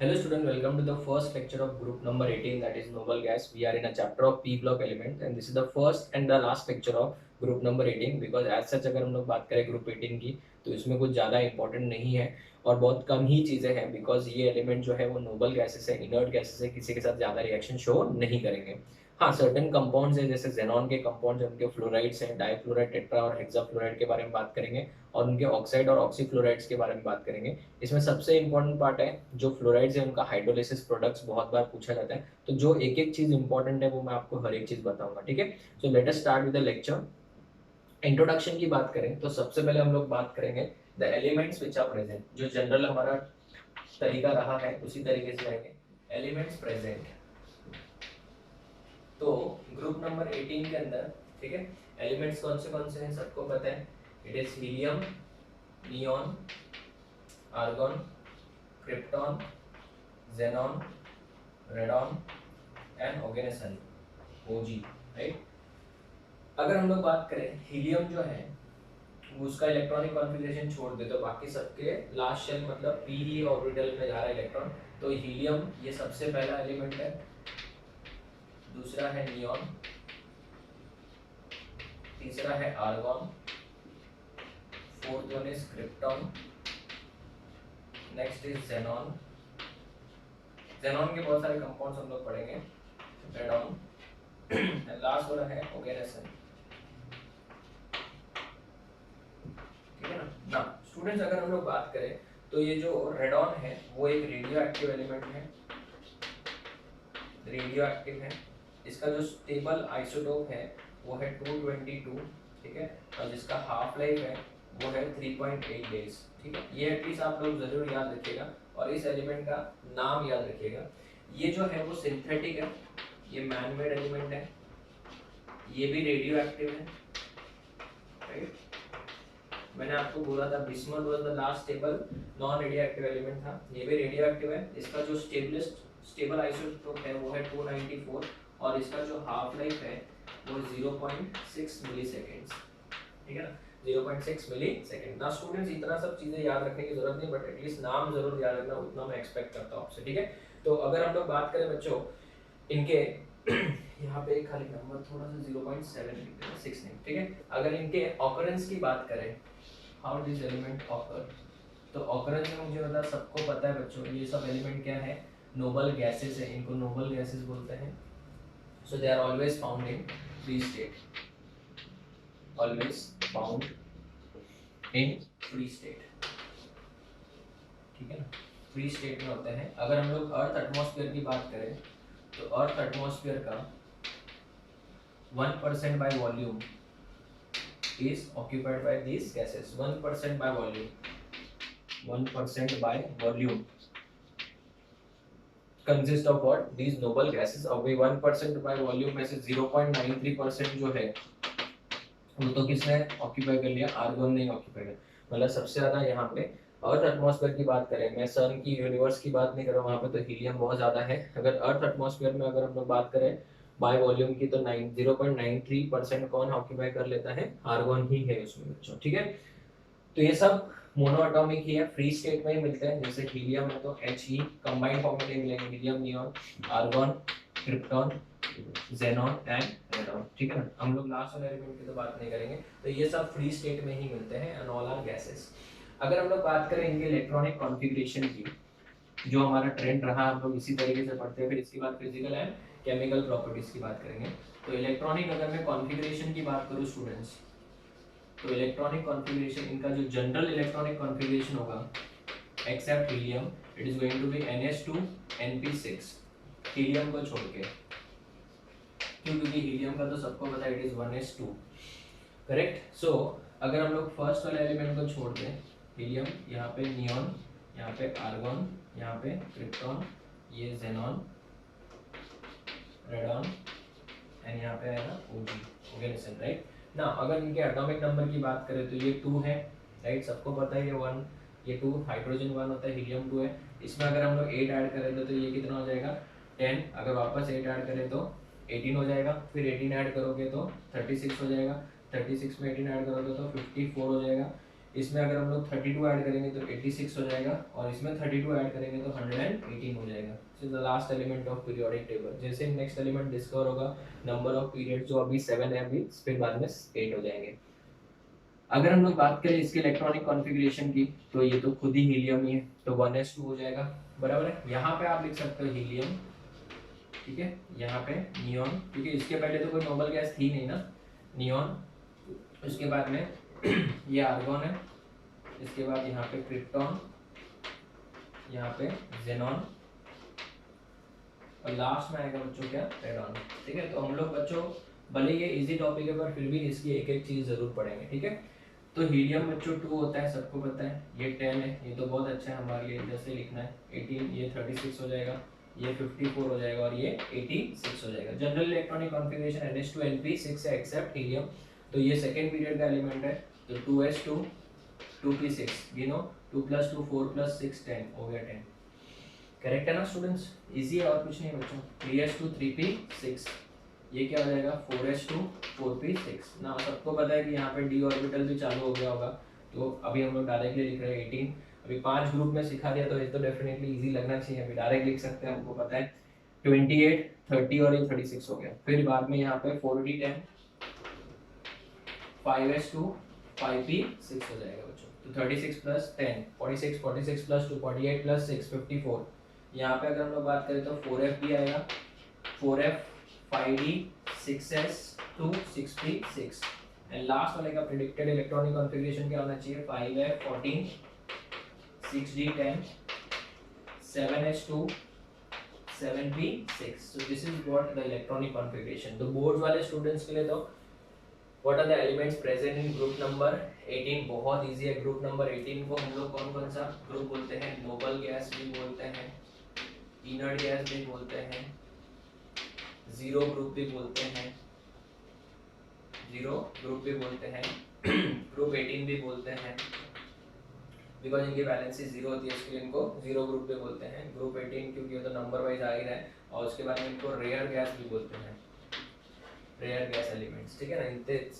Hello student, welcome to the first lecture of group number 18, that is noble gas. We are in a chapter of p block element and this is the first and the last lecture of group number 18 because as such अगर हम लोग बात करें group 18 की तो इसमें कुछ ज़्यादा important नहीं है और बहुत कम ही चीज़ें हैं because ये element जो है वो noble gases है, inert gases है, किसी के साथ ज़्यादा reaction show नहीं करेंगे. हाँ, सर्टेन कंपाउंड्स हैं जैसे जेनॉन के कंपाउंड्स हैं, उनके फ्लोराइड्स हैं, डाइफ्लोराइड, टेट्रा और हेक्साफ्लोराइड के बारे में बात करेंगे और उनके ऑक्साइड और ऑक्सीफ्लोराइड्स के बारे में बात करेंगे. इसमें सबसे इंपॉर्टेंट पार्ट है जो फ्लोराइड्स है उनका हाइड्रोलिसिस प्रोडक्ट्स बहुत बार पूछा जाता है, तो जो एक एक चीज इंपॉर्टेंट है वो मैं आपको हर एक चीज बताऊंगा. ठीक है, so let us start with the lecture. Introduction की बात करें तो सबसे पहले हम लोग बात करेंगे the elements which are present. जो जनरल हमारा तरीका रहा है उसी तरीके से आएंगे. एलिमेंट्स प्रेजेंट तो ग्रुप नंबर 18 के अंदर, ठीक है, एलिमेंट्स कौन से हैं सबको पता है. It is helium, neon, argon, krypton, xenon, radon and oganesson, OG, right. अगर हम लोग बात करें हीलियम जो है उसका इलेक्ट्रॉनिक कॉन्फ़िगरेशन छोड़ दे तो बाकी सबके लास्ट शेल मतलब पी ही ऑर्बिटल में जा रहा है इलेक्ट्रॉन. तो हीलियम ये सबसे पहला एलिमेंट है, दूसरा है नियॉन, तीसरा है argon, fourth one is krypton, next is xenon. xenon के बहुत सारे कंपाउंड्स हम लोग पढ़ेंगे, रेडॉन एंड लास्ट वाला है ऑर्गेनेसन. ठीक है ना. स्टूडेंट्स अगर हम लोग बात करें तो ये जो रेडॉन है वो एक रेडियो एक्टिव एलिमेंट है, रेडियो एक्टिव है. इसका जो स्टेबल आइसोटोप है वो है 222, ठीक है, और जिसका हाफ लाइफ है वो है 3.8 डेज. ठीक है, ये एटलीस्ट आप लोग जरूर याद रखिएगा और इस एलिमेंट का नाम याद रखिएगा. ये जो है वो सिंथेटिक है, ये मैन मेड एलिमेंट है, ये भी रेडियो एक्टिव है, राइट. मैंने आपको बोला था bismuth was the last stable non radio active element था, ये भी रेडियो एक्टिव है. इसका जो स्टेबल आइसोटोप है वो है 294 और इसका जो हाफ लाइफ है वो 0.6 मिलीसेकेंड्स. ठीक है ना, 0.6 मिलीसेकेंड. ना स्टूडेंट्स इतना सब चीजें याद रखने की जरूरत नहीं, बट एटलीस्ट नाम जरूर याद रखना, उतना मैं एक्सपेक्ट करता हूँ आपसे. ठीक है, तो अगर हम लोग बात करें बच्चों इनके यहाँ पे खाली नंबर थोड़ा सा 0.7 लिखते हैं, 6 नहीं. ठीक है, अगर इनके ऑकरेंस की बात करें, हाउ दिस एलिमेंट ऑकर, तो ऑकरेंस में मुझे पता सबको पता है बच्चों, ये सब एलिमेंट क्या है, नोबल गैसेस है, इनको नोबल गैसेस बोलते हैं. So they are always found in free state, always found in free state. ठीक है ना, फ्री स्टेट में होते हैं. अगर हम लोग अर्थ एटमॉस्फेयर की बात करें तो अर्थ एटमॉस्फेयर का 1% by volume is occupied by these gases. 1% by volume, 1% by volume consist of what, these noble gases. अब 1% by volume में से 0.93% जो है वो तो किसने ऑक्यूपाई कर लिया, आर्गन ने ऑक्यूपाई कर. मतलब सबसे ज्यादा यहाँ पे अर्थ एटमॉस्फेयर की बात करें, मैं सन की यूनिवर्स की बात नहीं कर रहा हूँ, वहाँ पे तो हीलियम बहुत ज्यादा है. अगर अर्थ एटमॉस्फेयर में अगर हम लोग बात करें बाय वॉल्यूम की तो 0.93% कौन ऑक्यूपाई कर लेता है, आर्गन ही है उसमें बच्चों. ठीक है, तो ये सब मोनो एटॉमिक ही है, फ्री स्टेट में ही मिलते हैं. जैसे हीलियम है तो He कंबाइंड फॉर्म में मिलेंगे, helium, neon, argon, krypton, xenon and radon. ठीक है ना, हम लोग लास्ट वाले एलिमेंट की तो बात नहीं करेंगे. तो ये सब फ्री स्टेट में ही मिलते हैं एंड ऑल आर गैसेस. अगर हम लोग बात करें इनके इलेक्ट्रॉनिक कॉन्फ़िगरेशन की, जो हमारा ट्रेंड रहा हम लोग इसी तरीके से पढ़ते हैं. फिर इसके बाद फिजिकल एंड केमिकल प्रॉपर्टीज की बात करेंगे. तो इलेक्ट्रॉनिक अगर मैं कॉन्फ़िगरेशन की बात करूं स्टूडेंट्स, तो इलेक्ट्रॉनिक कॉन्फ़िगरेशन इनका जो जनरल इलेक्ट्रॉनिक कॉन्फ़िगरेशन होगा except helium, it is going to be NH2 NP6, helium को छोड़ के. क्योंकि हीलियम का तो सबको पता है इट इज 1s2, करेक्ट. सो अगर हम लोग फर्स्ट वाले एलिमेंट को छोड़ दें, हीलियम, यहाँ पे नियॉन, यहाँ पे आर्गन, यहाँ पे क्रिप्टॉन, ये xenon, रेडॉन एंड यहाँ पे है ना ओजी, ऑर्गेनेसन, राइट ना. अगर इनके एटॉमिक नंबर की बात करें तो ये 2 है, राइट, सबको पता है ये 1, ये 2, हाइड्रोजन 1 होता है, हीलियम 2 है. इसमें अगर हम लोग 8 ऐड करें तो ये कितना हो जाएगा, 10. अगर वापस 8 ऐड करें तो 18 हो जाएगा. फिर 18 ऐड करोगे तो 36 हो जाएगा. 36 में 18 ऐड करोगे तो 54 हो जाएगा. इसमें अगर हम लोग 32 ऐड करेंगे तो 86 हो जाएगा, और इसमें 32 ऐड करेंगे तो 118 हो जाएगा। So the last element of periodic table. जैसे नेक्स्ट एलिमेंट डिस्कवर होगा, नंबर ऑफ पीरियड जो अभी 7 है, अभी फिर बाद में 8 हो जाएंगे। अगर हम लोग बात करें इसके इलेक्ट्रॉनिक कॉन्फ़िगरेशन की, तो ये तो खुद ही हीलियम ही है, तो 1s2 हो जाएगा, बराबर है। यहाँ पे आप लिख सकते हो हीलियम, ठीक है, यहाँ पे नियॉन, क्योंकि इसके पहले तो कोई नोबल गैस थी नहीं ना, नियॉन। उसके बाद में ये आर्गॉन है, इसके बाद यहाँ पे क्रिप्टॉन, यहाँ पे जेनॉन, और लास्ट में आएगा बच्चों क्या, रेडॉन। ठीक है, तो हम लोग बच्चों भले ये इजी टॉपिक है पर फिर भी इसकी एक एक चीज जरूर पढ़ेंगे, ठीक है। तो हीलियम बच्चों 2 होता है, सबको पता है। ये 10 है, ये तो बहुत अच्छा है हमारे लिए, जैसे लिखना है 18, ये 36 हो जाएगा, ये 54 हो जाएगा, और ये 86 हो जाएगा। जनरल इलेक्ट्रॉनिक कॉन्फ़िगरेशन NH2NP6 है एक्सेप्ट हीलियम, तो ये सेकेंड पीरियड का एलिमेंट है। तो 2s2 2p6, यू नो 2 + 2 4 + 6 10 हो गया 10। करेक्ट है ना स्टूडेंट्स, इजी है और कुछ नहीं बच्चों। 3s2 3p6, ये क्या हो जाएगा 4s2 4p6 ना। सबको पता है कि यहाँ पे d ऑर्बिटल भी चालू हो गया होगा, तो अभी हम लोग डायरेक्टली लिख रहे हैं 18। अभी 5 ग्रुप में सिखा दिया तो ये तो डेफिनेटली इजी लगना चाहिए, अभी डायरेक्ट लिख सकते हैं, हमको पता है 28 30 और ये 36 हो गया। फिर बाद में यहाँ पे 4d 10 5s2 5p6 हो जाएगा बच्चों। तो 36 + 10 46 46 + 2 48 + 6 54। यहाँ पे अगर हम लोग बात करें तो 4f भी आएगा, 4f 5d 6s 2 6p6, and last वाले का प्रेडिक्टेड इलेक्ट्रॉनिक कॉन्फ़िगरेशन क्या होना चाहिए, 5f 14 6d 10 7s2 7p6। so this is what the electronic configuration। तो बोर्ड वाले स्टूडेंट्स के लिए तो what are the elements present in group number 18, बहुत इजी है। ग्रुप नंबर 18 को हम लोग कौन कौन सा ग्रुप बोलते हैं, नोबल गैस भी बोलते हैं, इनर्ट गैस भी बोलते हैं, जीरो ग्रुप भी बोलते हैं, जीरो ग्रुप भी बोलते हैं, ग्रुप 18 भी बोलते हैं, बिकॉज इनकी वैलेंसी जीरो होती है इसलिए इनको जीरो ग्रुप भी बोलते हैं। ग्रुप 18 क्योंकि तो नंबर वाइज आ ही रहा है, और उसके बाद में इनको रेयर गैस भी बोलते हैं, रेयर गैस एलिमेंट्स, ठीक है ना।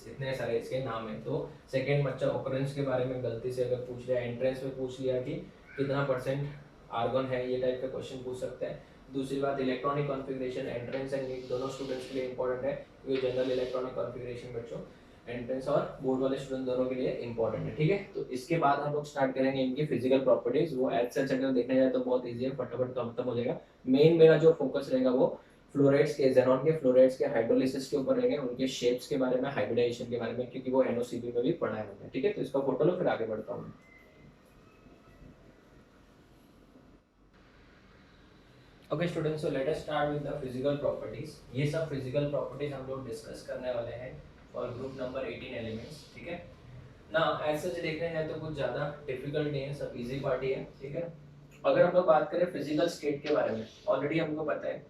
इतने सारे इसके नाम है। तो सेकंड बच्चा ऑकरेंस के बारे में गलती से अगर पूछ लिया, एंट्रेंस में पूछ लिया कि कितना % आर्गन है, ये टाइप का क्वेश्चन पूछ सकते हैं। दूसरी बात, electronic configuration entrance and NEET दोनों स्टूडेंट्स के लिए इंपॉर्टेंट है, क्योंकि जनरल इलेक्ट्रॉनिक कॉन्फ़िगरेशन बच्चों एंट्रेंस और बोर्ड वाले स्टूडेंट दोनों के लिए इंपॉर्टेंट है, ठीक है। तो इसके बाद हम लोग स्टार्ट करेंगे इनकी फिजिकल प्रॉपर्टीज। वो एज सच अगर देखने जाए तो बहुत ईजी है, फटाफट खत्म हो जाएगा। मेन मेरा जो फोकस रहेगा वो फ्लोराइड्स के, जेनॉन के फ्लोराइड्स के हाइड्रोलिसिस के ऊपर रहेंगे, उनके शेप्स के बारे में, हाइब्रिडाइजेशन के बारे में, क्योंकि वो एनओसीबी में भी पढ़ा है हमने, ठीक है। तो इसका फोटो लो, फिर आगे बढ़ता हूँ। Okay students, so let us start with the physical properties. ये सब फिजिकल प्रॉपर्टीज हम लोग डिस्कस करने वाले हैं फॉर ग्रुप नंबर 18 एलिमेंट्स, ठीक है ना। एज सच देखने जाए तो कुछ ज़्यादा डिफिकल्ट नहीं है, सब इजी पार्ट ही है, ठीक है। अगर हम लोग बात करें फिजिकल स्टेट के बारे में, ऑलरेडी हमको पता है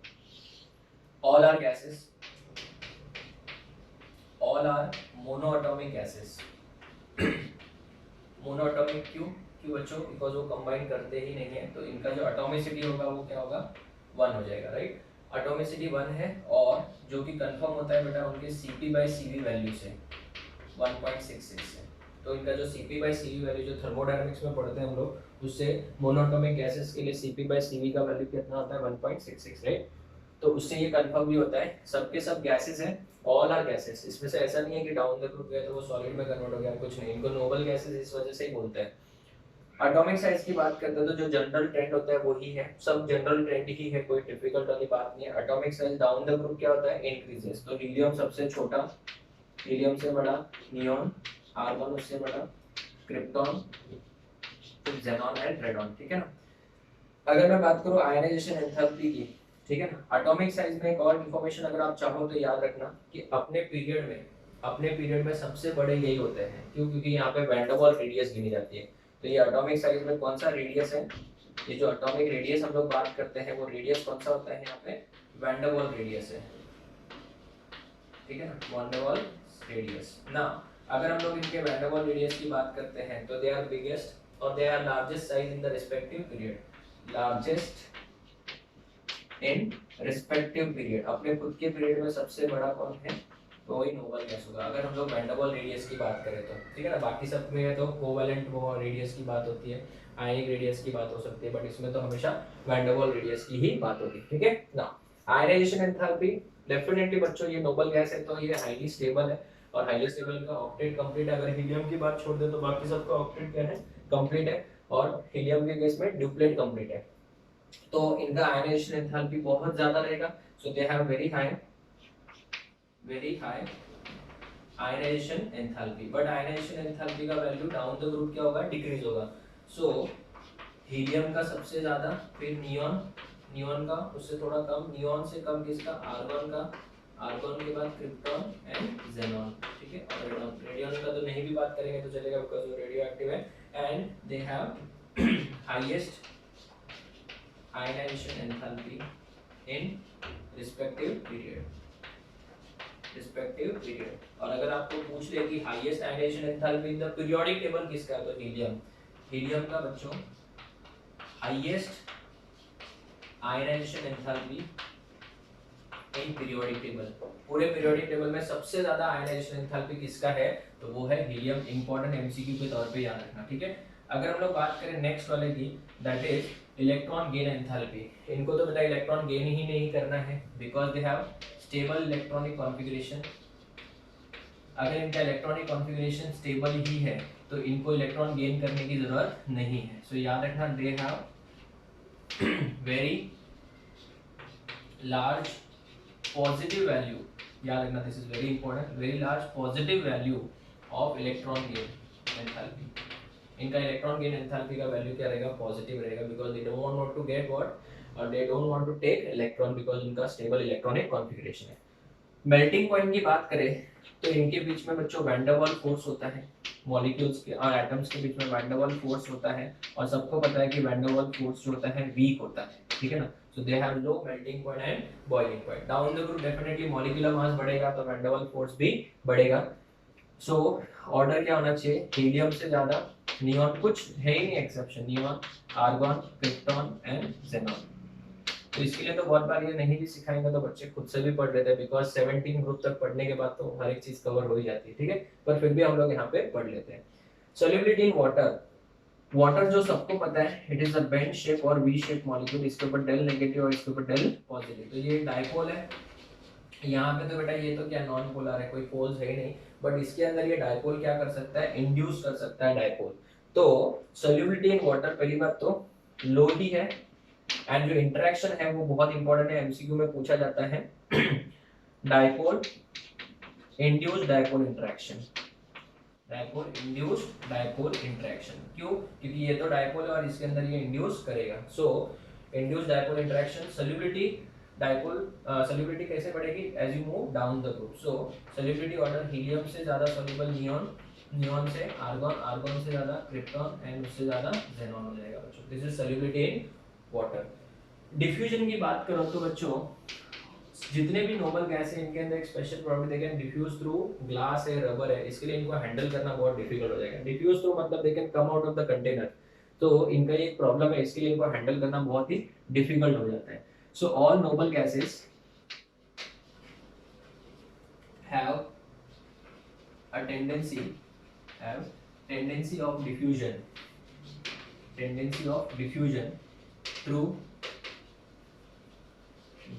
all are gases, all are monoatomic gases. Monoatomic क्यों बच्चों, बिकॉज वो कंबाइन करते ही नहीं है, तो इनका जो एटॉमिसिटी होगा वो क्या होगा, 1 हो जाएगा, राइट। एटॉमिसिटी 1 है, और जो कि कंफर्म होता है बेटा उनके Cp/Cv वैल्यू से 1.66 है। तो इनका जो Cp/Cv वैल्यू जो थर्मोडायनामिक्स में पढ़ते हैं हम लोग, उससे मोनोएटॉमिक गैसेस के लिए Cp/Cv का वैल्यू कितना होता है, 1.66, राइट। तो उससे ये कंफर्म भी होता है सबके सब गैसेस हैं, ऑल आर गैसेस। इसमें से ऐसा नहीं है कि डाउन द ग्रुप गए तो वो सॉलिड में कन्वर्ट हो गया, कुछ नहीं। इनको नोबल गैसेस इस वजह से ही बोलते हैं। एटॉमिक साइज की बात करते हैं तो जो जनरल ट्रेंड होता है वही है, सब जनरल ट्रेंड ही है, कोई डिफिकल्ट वाली बात नहीं है। Atomic size down the group क्या होता है, इंक्रीजेस। तो हीलियम सबसे छोटा, हीलियम से बड़ा नियॉन, आर्गन उससे बड़ा, क्रिप्टॉन, फिर जेनॉन एंड रेडॉन, ठीक है ना। अगर मैं बात करूं आयनाइजेशन एंथैल्पी की, ठीक है ना, एटॉमिक साइज में एक और इंफॉर्मेशन अगर आप चाहो तो याद रखना कि अपने पीरियड में सबसे बड़े यही होते हैं। क्यों, क्योंकि यहाँ पे वैन डर वाल्स रेडियस गिनी जाती है। तो ये एटॉमिक साइज में कौन सा रेडियस है, ये जो एटॉमिक रेडियस हम लोग बात करते हैं वो रेडियस कौन सा होता है, यहाँ पे वैन डर वाल्स रेडियस है, ठीक है ना, वैन डर वाल्स रेडियस ना। अगर हम लोग इनके वैन डर वाल्स रेडियस की बात करते हैं तो दे आर बिगेस्ट और they are largest size in the respective period, largest in respective period. अपने खुद के पीरियड में सबसे बड़ा कौन है, वो ही नोबल गैस होगा अगर हम लोग वैंडरवाल रेडियस की बात करें तो, ठीक है ना। बाकी सब में तो कोवेलेंट वो रेडियस की बात होती है, आयनिक रेडियस की बात हो सकती है, बट इसमें तो हमेशा वैंडरवाल रेडियस की ही बात होगी, ठीक है ना। आयनाइजेशन एंथैल्पी, डेफिनेटली बच्चों ये नोबल गैस है तो ये हाईली स्टेबल है, और हाईली स्टेबल का ऑक्टेट कंप्लीट है। अगर हीलियम की बात छोड़ दे तो बाकी सबका ऑक्टेट क्या है, कंप्लीट है, और हीलियम के केस में ड्यूप्लेट कंप्लीट है। तो इनका आयनाइजेशन एंथैल्पी बहुत ज्यादा रहेगा, so they have very high ionization enthalpy, but ionization enthalpy का वैल्यू डाउन द ग्रुप क्या होगा, डिक्रीज होगा। सो हीलियम का सबसे ज्यादा, फिर नियॉन का उससे थोड़ा कम, नियॉन से कम किसका, आर्गन का, आर्गन के बाद क्रिप्टॉन एंड जेनॉन, ठीक है। और रेडियन का तो नहीं भी बात करेंगे तो चलेगा बिकॉज़ वो रेडियो एक्टिव है, and they have highest ionisation enthalpy in respective period. और अगर आपको पूछ ले कि highest ionisation enthalpy in the periodic table किसका है, तो हीलियम का बच्चों highest ionisation enthalpy in periodic table, पूरे पीरियोडिक टेबल में सबसे ज्यादा आयनाइजेशन एंथैल्पी किसका है, तो वो है हीलियम। इंपॉर्टेंट एमसीक्यू के तौर पे याद रखना, ठीक है। अगर हम लोग बात करें नेक्स्ट वाले की, that is electron gain enthalpy. इनको तो बेटा इलेक्ट्रॉन गेन ही नहीं करना है because they have stable electronic configuration. अगर इनका इलेक्ट्रॉनिक कॉन्फ़िगरेशन स्टेबल ही है तो इनको इलेक्ट्रॉन गेन करने की जरूरत नहीं है। सो याद रखना, they have very large positive value, याद रखना, this is very important, very large positive value of electron gain enthalpy. इनका इलेक्ट्रॉन गेन एंथैल्पी का वैल्यू क्या रहेगा, पॉजिटिव रहेगा, because they don't want to get what, और they don't want to take electron because इनका stable electronic configuration है। Melting point की बात करें तो इनके बीच में बच्चों वैन डर वाल फोर्स होता है, मॉलिक्यूल्स के और एटम्स के बीच में वैन डर वाल फोर्स होता है, और सबको पता है कि वैन डर वाल फोर्स जो होता है वीक होता है, ठीक है ना। So they have low melting point and boiling point. Down the group definitely molecular mass बढ़ेगा तो वैन डर वाल फोर्स भी बढ़ेगा। सो ऑर्डर क्या होना चाहिए, हीलियम से ज्यादा, नियॉन कुछ है ही नहीं exception, neon, argon, krypton and xenon. तो इसके लिए तो बहुत बार ये नहीं भी सिखाएंगे तो बच्चे खुद से भी पढ़ लेते हैं, बिकॉज 17 ग्रुप तक पढ़ने के बाद तो हर एक चीज कवर हो ही जाती है, ठीक है। पर फिर भी हम लोग यहाँ पे पढ़ लेते हैं। सोल्युबिलिटी इन वाटर, वाटर जो सबको पता है, it is a bend shape और वी शेप मॉलिक्यूल, इसके ऊपर डेल नेगेटिव और इसके ऊपर डेल पॉजिटिव। तो ये डाइपोल है, यहाँ पे तो बेटा ये तो क्या नॉन पोलर है, कोई पोल्स है ही नहीं, बट इसके अंदर ये डाइपोल क्या कर सकता है, इंड्यूस कर सकता है डाइपोल। तो सोल्युबिलिटी इन वाटर पहली बात तो लो ही है, एंड जो इंटरेक्शन है वो बहुत इंपॉर्टेंट है, एमसीक्यू में पूछा जाता है dipole induced dipole interaction, dipole induced dipole interaction. क्यों, क्योंकि ये तो डाइपोल है और इसके अंदर ये इंड्यूस करेगा। So induced dipole interaction, solubility dipole, solubility कैसे बढ़ेगी, as you move down the group. So solubility order helium से ज्यादा सोल्यूबल नियॉन, नियॉन से आर्गन, आर्गन से ज्यादा क्रिप्टॉन एंड उससे ज्यादा जेनॉन हो जाएगा बच्चों। This is solubility in water. Diffusion की बात करो तो बच्चों जितने भी नोबल गैस है इनके अंदर एक special property, they can diffuse through glass है, रबर है, इसके लिए इनको हैंडल करना बहुत डिफिकल्ट हो जाएगा। डिफ्यूज थ्रू मतलब they can come out of the container, तो इनका ये एक प्रॉब्लम है, इसके लिए इनको हैंडल करना बहुत ही डिफिकल्ट हो जाता है। So all noble gases have a tendency of diffusion through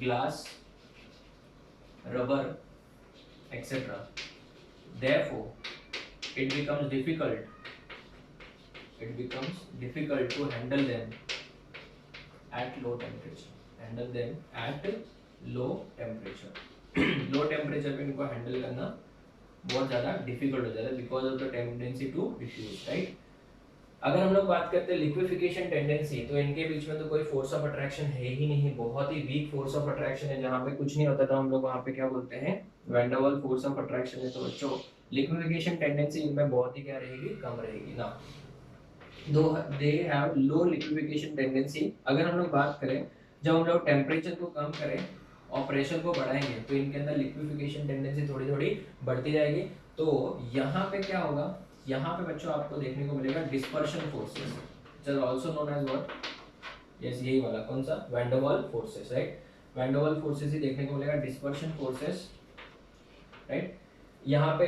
glass, rubber, etc. Therefore it becomes difficult to handle them at low temperature, low temperature पे इनको हैंडल करना बहुत ज़्यादा डिफिकल्ट हो जाता है because of the tendency to diffuse, right. अगर हम लोग बात करते हैं लिक्विफिकेशन टेंडेंसी, तो इनके बीच में तो कोई फोर्स ऑफ अट्रैक्शन है ही नहीं, बहुत ही वीक फोर्स ऑफ अट्रैक्शन है, जहाँ पे कुछ नहीं होता था हम लोग वहाँ पे क्या बोलते हैं, वैन डर वाल फोर्स ऑफ अट्रैक्शन है। तो बच्चों लिक्विफिकेशन टेंडेंसी इनमें बहुत ही क्या रहेगी, कम रहेगी ना। दो दे हैव लो लिक्विफिकेशन टेंडेंसी। अगर हम लोग बात करें जब हम लोग टेम्परेचर को कम करें और प्रेशर को बढ़ाएंगे तो इनके अंदर लिक्विफिकेशन टेंडेंसी थोड़ी थोड़ी बढ़ती जाएगी। तो यहाँ पे क्या होगा, यहाँ पे बच्चों आपको देखने को मिलेगा dispersion forces, which are also known as what, yes यही वाला कौन सा, वैन डर वाल फोर्सेस, राइट। वैन डर वाल फोर्सेस ही देखने को मिलेगा, डिस्पर्शन फोर्सेस राइट। यहाँ पे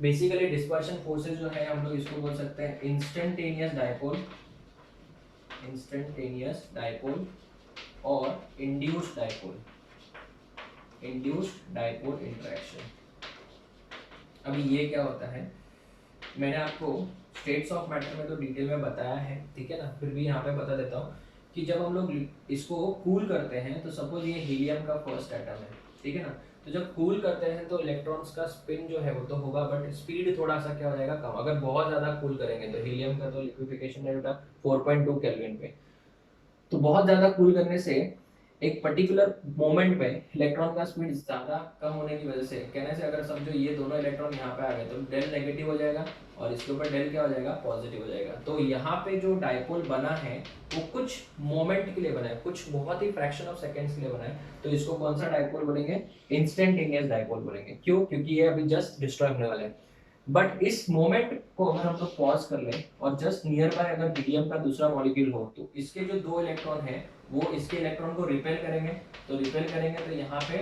बेसिकली डिस्पर्शन फोर्सेस जो है हम लोग इसको बोल सकते हैं इंस्टेंटेनियस डायपोल और इंड्यूस्ड डायपोल इंटरेक्शन। अभी ये क्या होता है, मैंने आपको स्टेट्स ऑफ मैटर में तो डिटेल में बताया है, ठीक है ना, फिर भी यहाँ पे बता देता हूँ कि जब हम लोग इसको कूल करते हैं तो सपोज ये हीलियम का फर्स्ट एटम है, ठीक है ना, तो जब कूल करते हैं तो इलेक्ट्रॉन्स का स्पिन जो है वो तो होगा, बट स्पीड थोड़ा सा क्या हो जाएगा, कम। अगर बहुत ज़्यादा कूल करेंगे तो हीलियम का तो लिक्विफिकेशन रेट 4.2 केल्विन पे, तो बहुत ज़्यादा कूल करने से एक पर्टिकुलर मोमेंट पे इलेक्ट्रॉन का स्पीड ज़्यादा कम होने की वजह से, कहने से अगर समझो ये दोनों इलेक्ट्रॉन यहाँ पे आ गए तो डेल नेगेटिव हो जाएगा और इसके ऊपर डेल क्या हो जाएगा, पॉजिटिव हो जाएगा। तो यहाँ पे जो डायपोल बना है वो कुछ मोमेंट के लिए बना है, कुछ बहुत ही फ्रैक्शन ऑफ सेकेंड्स के लिए बना है, तो इसको कौन सा डायपोल बोलेंगे, इंस्टेंटेनियस डायपोल बोलेंगे। क्यों? क्योंकि ये अभी जस्ट डिस्ट्रॉय होने वाला है। बट इस मोमेंट को अगर हम लोग पॉज कर लें और जस्ट नियर बाय अगर हीलियम का दूसरा मॉलिक्यूल हो तो इसके जो दो इलेक्ट्रॉन है वो इसके इलेक्ट्रॉन को रिपेल करेंगे, तो यहाँ पे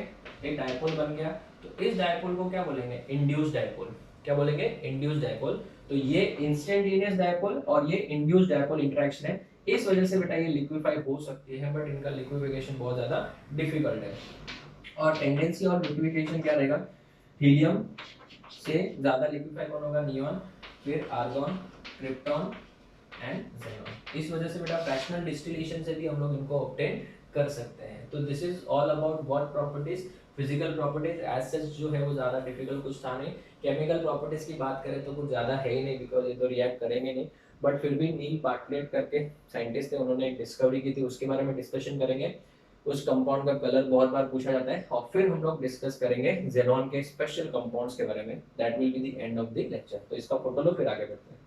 एक डायपोल बन गया। तो इस डायपोल को क्या बोलेंगे, इंड्यूस्ड डायपोल। क्या बोलेंगे, इंड्यूस्ड डायपोल। तो ये इंस्टेंटेनियस डायपोल और ये इंड्यूस्ड डायपोल इंटरेक्शन है, इस वजह से बेटा ये लिक्विफाई हो सकती है, बट इनका लिक्विफिकेशन बहुत ज्यादा डिफिकल्ट है। और टेंडेंसी और लिक्विफिकेशन क्या रहेगा, हीलियम से ज्यादा लिक्विफाई कौन होगा, नियॉन, फिर आर्गॉन, क्रिप्टॉन एंड ज़ेनॉन। इस वजह से बेटा फ्रैक्शनल डिस्टिलेशन से भी हम लोग इनको ऑब्टेन कर सकते हैं। तो this is all about what properties, physical properties as such जो है वो ज्यादा डिफिकल्ट कुछ था नहीं। केमिकल प्रॉपर्टीज की बात करें तो कुछ ज्यादा है ही नहीं, बिकॉज ये तो रिएक्ट करेंगे नहीं, बट फिर भी नील बार्टलेट करके साइंटिस्ट थे, उन्होंने एक डिस्कवरी की थी, उसके बारे में डिस्कशन करेंगे। उस कंपाउंड का कलर बहुत बार पूछा जाता है, और फिर हम लोग डिस्कस करेंगे ज़ेनॉन के स्पेशल कंपाउंड्स के बारे में। That will be the end of the lecture. तो इसका फोटो लो, फिर आगे बढ़ते हैं।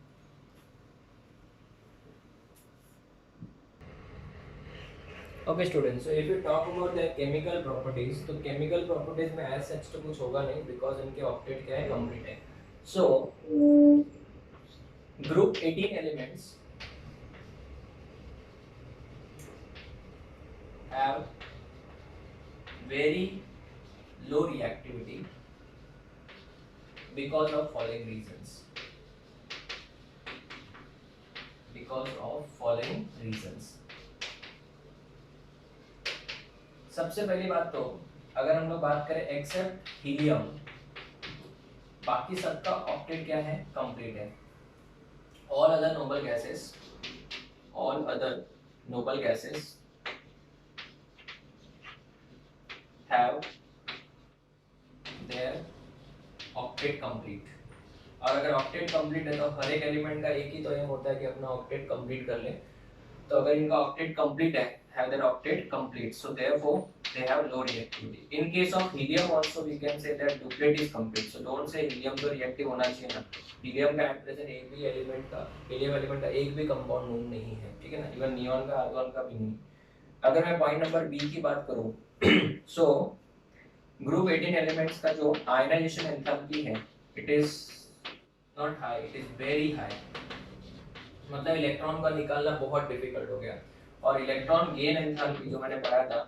Okay students, so if you talk about the chemical properties, तो केमिकल प्रॉपर्टीज में एज सच तो कुछ होगा नहीं, बिकॉज इनके ऑक्टेट क्या है, कंप्लीट है। So group 18 elements have very low reactivity because of following reasons. सबसे पहली बात तो अगर हम लोग बात करें एक्सेप्ट हीलियम, बाकी सबका ऑक्टेट क्या है, कंप्लीट है। All other noble gases have their octet complete। और अगर ऑक्टेट कंप्लीट है तो हर एक एलिमेंट का एक ही तो एम होता है कि अपना ऑक्टेट कंप्लीट कर ले। तो अगर इनका ऑक्टेट कंप्लीट है, have their octet complete, so therefore they have low reactivity. In case of helium also we can say that duplet is complete, so don't say helium तो reactive होना चाहिए ना। हीलियम का एट प्रेजेंट एक भी element का, helium element का एक भी कंपाउंड नोन नहीं है, ठीक है ना, इवन नियॉन का, आर्गॉन का भी नहीं। अगर मैं पॉइंट नंबर बी की बात करूं, सो ग्रुप 18 एलिमेंट्स का जो आयनाइजेशन एंथैल्पी है, it is not high, it is very high. मतलब इलेक्ट्रॉन का निकालना बहुत डिफिकल्ट हो गया। और इलेक्ट्रॉन गेन एंथैल्पी जो मैंने पढ़ा था,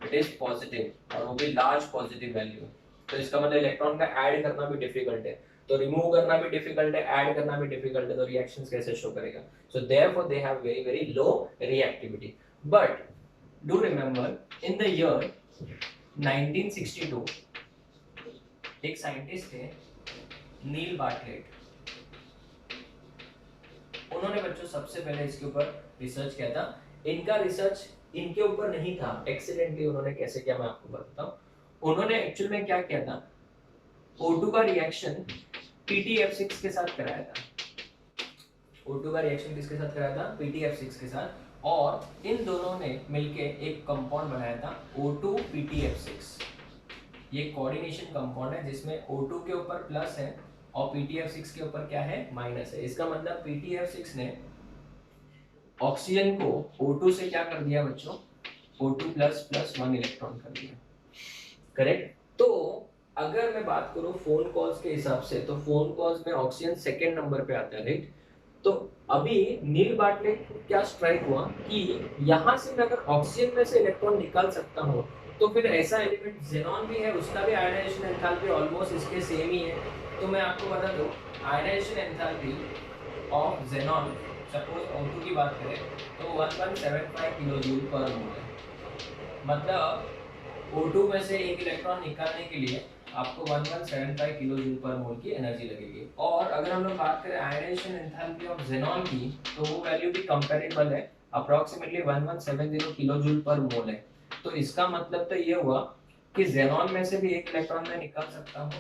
इट इज पॉजिटिव, और वो भी लार्ज पॉजिटिव वैल्यू। तो इसका मतलब इलेक्ट्रॉन का ऐड करना भी डिफिकल्ट है, तो रिमूव करना भी डिफिकल्ट है, ऐड करना भी डिफिकल्ट है, तो रिएक्शंस कैसे शो करेगा। So therefore they have very very low reactivity. But do remember in the year 1962 एक साइंटिस्ट थे नील बार्टलेट, उन्होंने बच्चों सबसे पहले इसके ऊपर रिसर्च किया था। इनका रिसर्च इनके ऊपर नहीं था, एक्सीडेंटली उन्होंने कैसे किया मैं आपको बताता हूँ। उन्होंने एक्चुअल में क्या किया था, O2 का रिएक्शन PTF6 के साथ कराया था। O2 का रिएक्शन किसके साथ कराया था, PTF6 के साथ, और इन दोनों ने मिलके एक कंपाउंड बनाया था O2 PTF6। ये कोऑर्डिनेशन कंपाउंड है जिसमें O2 के ऊपर प्लस है और PTF6 के ऊपर क्या है, माइनस है। इसका मतलब PTF6 ने ऑक्सीजन को O2 से क्या कर दिया बच्चों, O2 प्लस प्लस 1 इलेक्ट्रॉन कर दिया, करेक्ट। तो अगर मैं बात करूं फोन कॉल्स के हिसाब से, तो फोन कॉल्स में ऑक्सीजन सेकंड नंबर पे आता है, राइट। तो अभी नील बार्टलेट क्या स्ट्राइक हुआ कि यहाँ से मैं अगर ऑक्सीजन में से इलेक्ट्रॉन निकाल सकता हूँ तो फिर ऐसा एलिमेंट जेनॉन भी है, उसका भी आयनाइजेशन एंथैल्पी ऑलमोस्ट इसके सेम ही है। तो मैं आपको बता दूं ionisation enthalpy of xenon, suppose O2 की बात करें तो 1175 किलो जूल पर मोल है। मतलब O2 में से एक इलेक्ट्रॉन निकालने के लिए आपको 1175 किलो जूल पर मोल की एनर्जी लगेगी। और अगर हम लोग बात करें आयनाइजेशन एंथैल्पी ऑफ जेनॉन की, तो वो वैल्यू भी कंपैरेबल है, अप्रोक्सीमेटली 1170 किलो जूल पर मोल है। तो इसका मतलब तो ये हुआ कि जेनॉन में से भी एक इलेक्ट्रॉन मैं निकाल सकता हूँ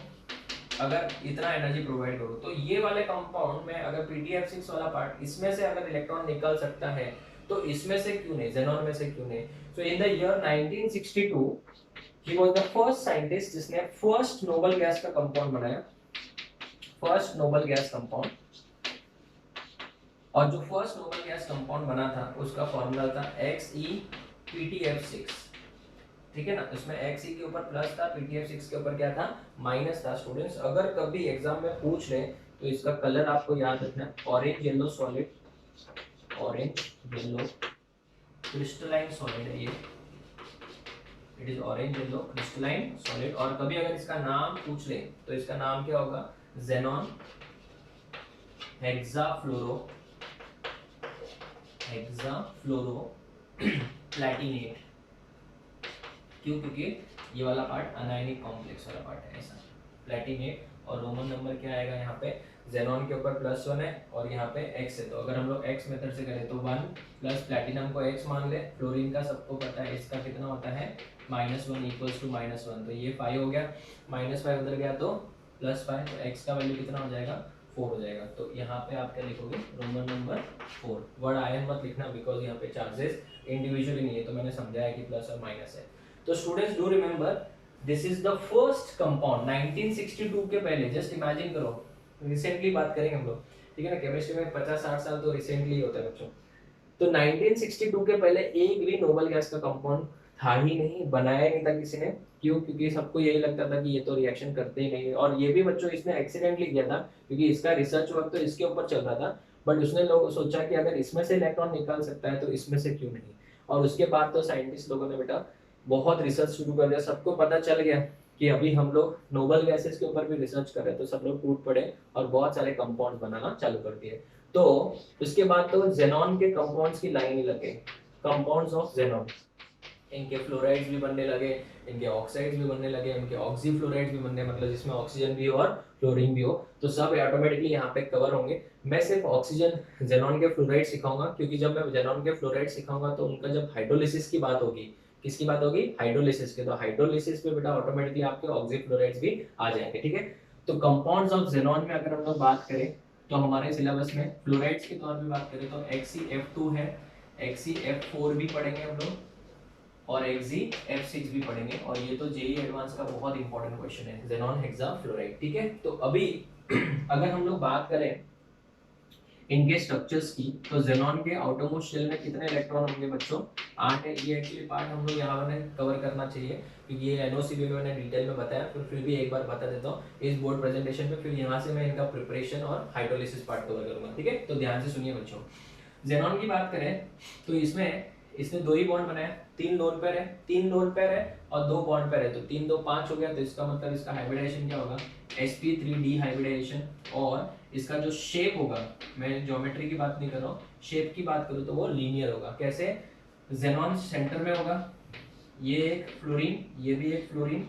अगर इतना एनर्जी प्रोवाइड करूँ। तो ये वाले कंपाउंड में अगर PTF6 वाला पार्ट, इसमें से अगर इलेक्ट्रॉन निकल सकता है तो इसमें से क्यों नहीं, जेनॉन में से क्यों नहीं। So in the year 1962 he was the first scientist जिसने फर्स्ट नोबल गैस का कंपाउंड बनाया, फर्स्ट नोबल गैस कंपाउंड। और जो फर्स्ट नोबल गैस कंपाउंड बना था उसका फॉर्मूला था XePTF6, ठीक है ना। इसमें Xe के ऊपर प्लस था, PTF6 के ऊपर क्या था, माइनस था। स्टूडेंट्स अगर कभी एग्जाम में पूछ ले तो इसका कलर आपको याद रखना है, orange yellow solid, orange yellow crystalline solid है ये, it is orange yellow crystalline solid. और कभी अगर इसका नाम पूछ ले तो इसका नाम क्या होगा, जेनॉन हेक्साफ्लोरो, हेक्साफ्लोरो प्लैटिनेट। क्यों, क्योंकि ये वाला पार्ट अनायनिक कॉम्प्लेक्स वाला पार्ट है ऐसा, प्लैटिनेट। और रोमन नंबर क्या आएगा यहाँ पे, जेनॉन के ऊपर +1 है और यहाँ पे x है। तो अगर हम लोग x मेथड से करें तो 1 प्लस प्लैटिनम को x मान ले, फ्लोरीन का सबको पता है इसका कितना होता है -1 इक्वल्स टू -1। तो ये 5 हो गया, -5 उधर गया तो +5, तो x का वैल्यू कितना हो जाएगा 4 हो जाएगा। तो यहाँ पे आप क्या लिखोगे, रोमन नंबर 4। वर्ड आयन मत लिखना बिकॉज यहाँ पे चार्जेस इंडिविजुअली नहीं है, तो मैंने समझाया कि प्लस और माइनस है। तो students do remember this is the first compound 1962 के पहले। जस्ट इमेजिन करो, रिसेंटली बात करेंगे हम लोग, ठीक है ना, केमिस्ट्री में 50-60 साल तो रिसेंटली होता है बच्चों। तो 1962 के पहले एक भी नोबल गैस का कंपाउंड था ही नहीं, बनाया नहीं था किसी ने। क्यों, क्योंकि सबको यही लगता था कि ये तो रिएक्शन करते ही नहीं। और ये भी बच्चों इसने एक्सीडेंटली किया था क्योंकि इसका रिसर्च वर्क तो इसके ऊपर चल रहा था, बट उसने लोग सोचा कि अगर इसमें से इलेक्ट्रॉन निकाल सकता है तो इसमें से क्यों नहीं। और उसके बाद तो साइंटिस्ट लोगों ने बेटा बहुत रिसर्च शुरू कर दिया, सबको पता चल गया कि अभी हम लोग नोबल गैसेस के ऊपर भी रिसर्च कर रहे हैं। तो सब लोग टूट पड़े और बहुत सारे कंपाउंड बनाना चालू कर दिए। तो उसके बाद तो जेनॉन के कंपाउंड्स की लाइन ही लगे, कंपाउंड्स ऑफ जेनॉन। इनके फ्लोराइड्स भी बनने लगे, इनके ऑक्साइड्स भी बनने लगे, इनके ऑक्सीफ्लोराइड्स भी बनने, मतलब जिसमें ऑक्सीजन भी हो और फ्लोरीन भी हो, तो सब ऑटोमेटिकली यहाँ पे कवर होंगे। मैं सिर्फ ऑक्सीजन जेनॉन के फ्लोराइड सिखाऊंगा क्योंकि जब मैं जेनॉन के फ्लोराइड सिखाऊंगा तो उनका जब हाइड्रोलिसिस की बात होगी, किसकी बात होगी, हाइड्रोलिसिस के, तो हाइड्रोलिसिस पे बेटा ऑटोमेटिकली आपके ऑक्सीफ्लोराइड्स भी आ जाएंगे, ठीक है। तो कंपाउंड्स ऑफ जेनॉन में अगर हम लोग बात करें तो हमारे सिलेबस में फ्लोराइड्स के तौर पे बात करें तो XeF2 है, XeF4 भी पढ़ेंगे हम लोग और XeF6 भी पढ़ेंगे। और ये तो जेई एडवांस का बहुत इंपॉर्टेंट क्वेश्चन है, जेनॉन हेक्साफ्लोराइड, ठीक है। तो अभी अगर हम लोग बात करें इनके स्ट्रक्चर्स की, तो जेनॉन के आउटरमोस्ट शेल में कितने इलेक्ट्रॉन होंगे बच्चों, 8 है। ये एक्चुअली पार्ट हम लोग यहाँ पर कवर करना चाहिए क्योंकि ये एनओसीबी में मैंने डिटेल में बताया, फिर भी एक बार बता देता हूँ इस बोर्ड प्रेजेंटेशन में, फिर यहाँ से मैं इनका प्रिपरेशन और हाइड्रोलिसिस पार्ट कवर करूंगा, ठीक है। तो ध्यान से सुनिए बच्चों, जेनॉन की बात करें तो इसने 2 ही बॉन्ड बनाया, 3 लोन पेयर है, 3 लोन पेयर है और 2 बॉन्ड पेयर है, तो 3 2 5 हो गया। तो इसका मतलब इसका हाइब्रिडाइजेशन क्या होगा, sp3d हाइब्रिडाइजेशन। और इसका जो शेप होगा, मैं ज्योमेट्री की बात नहीं कर रहा हूँ, शेप की बात करूँ तो वो लीनियर होगा। कैसे, जेनॉन सेंटर में होगा, ये एक फ्लोरीन, ये भी एक फ्लोरीन,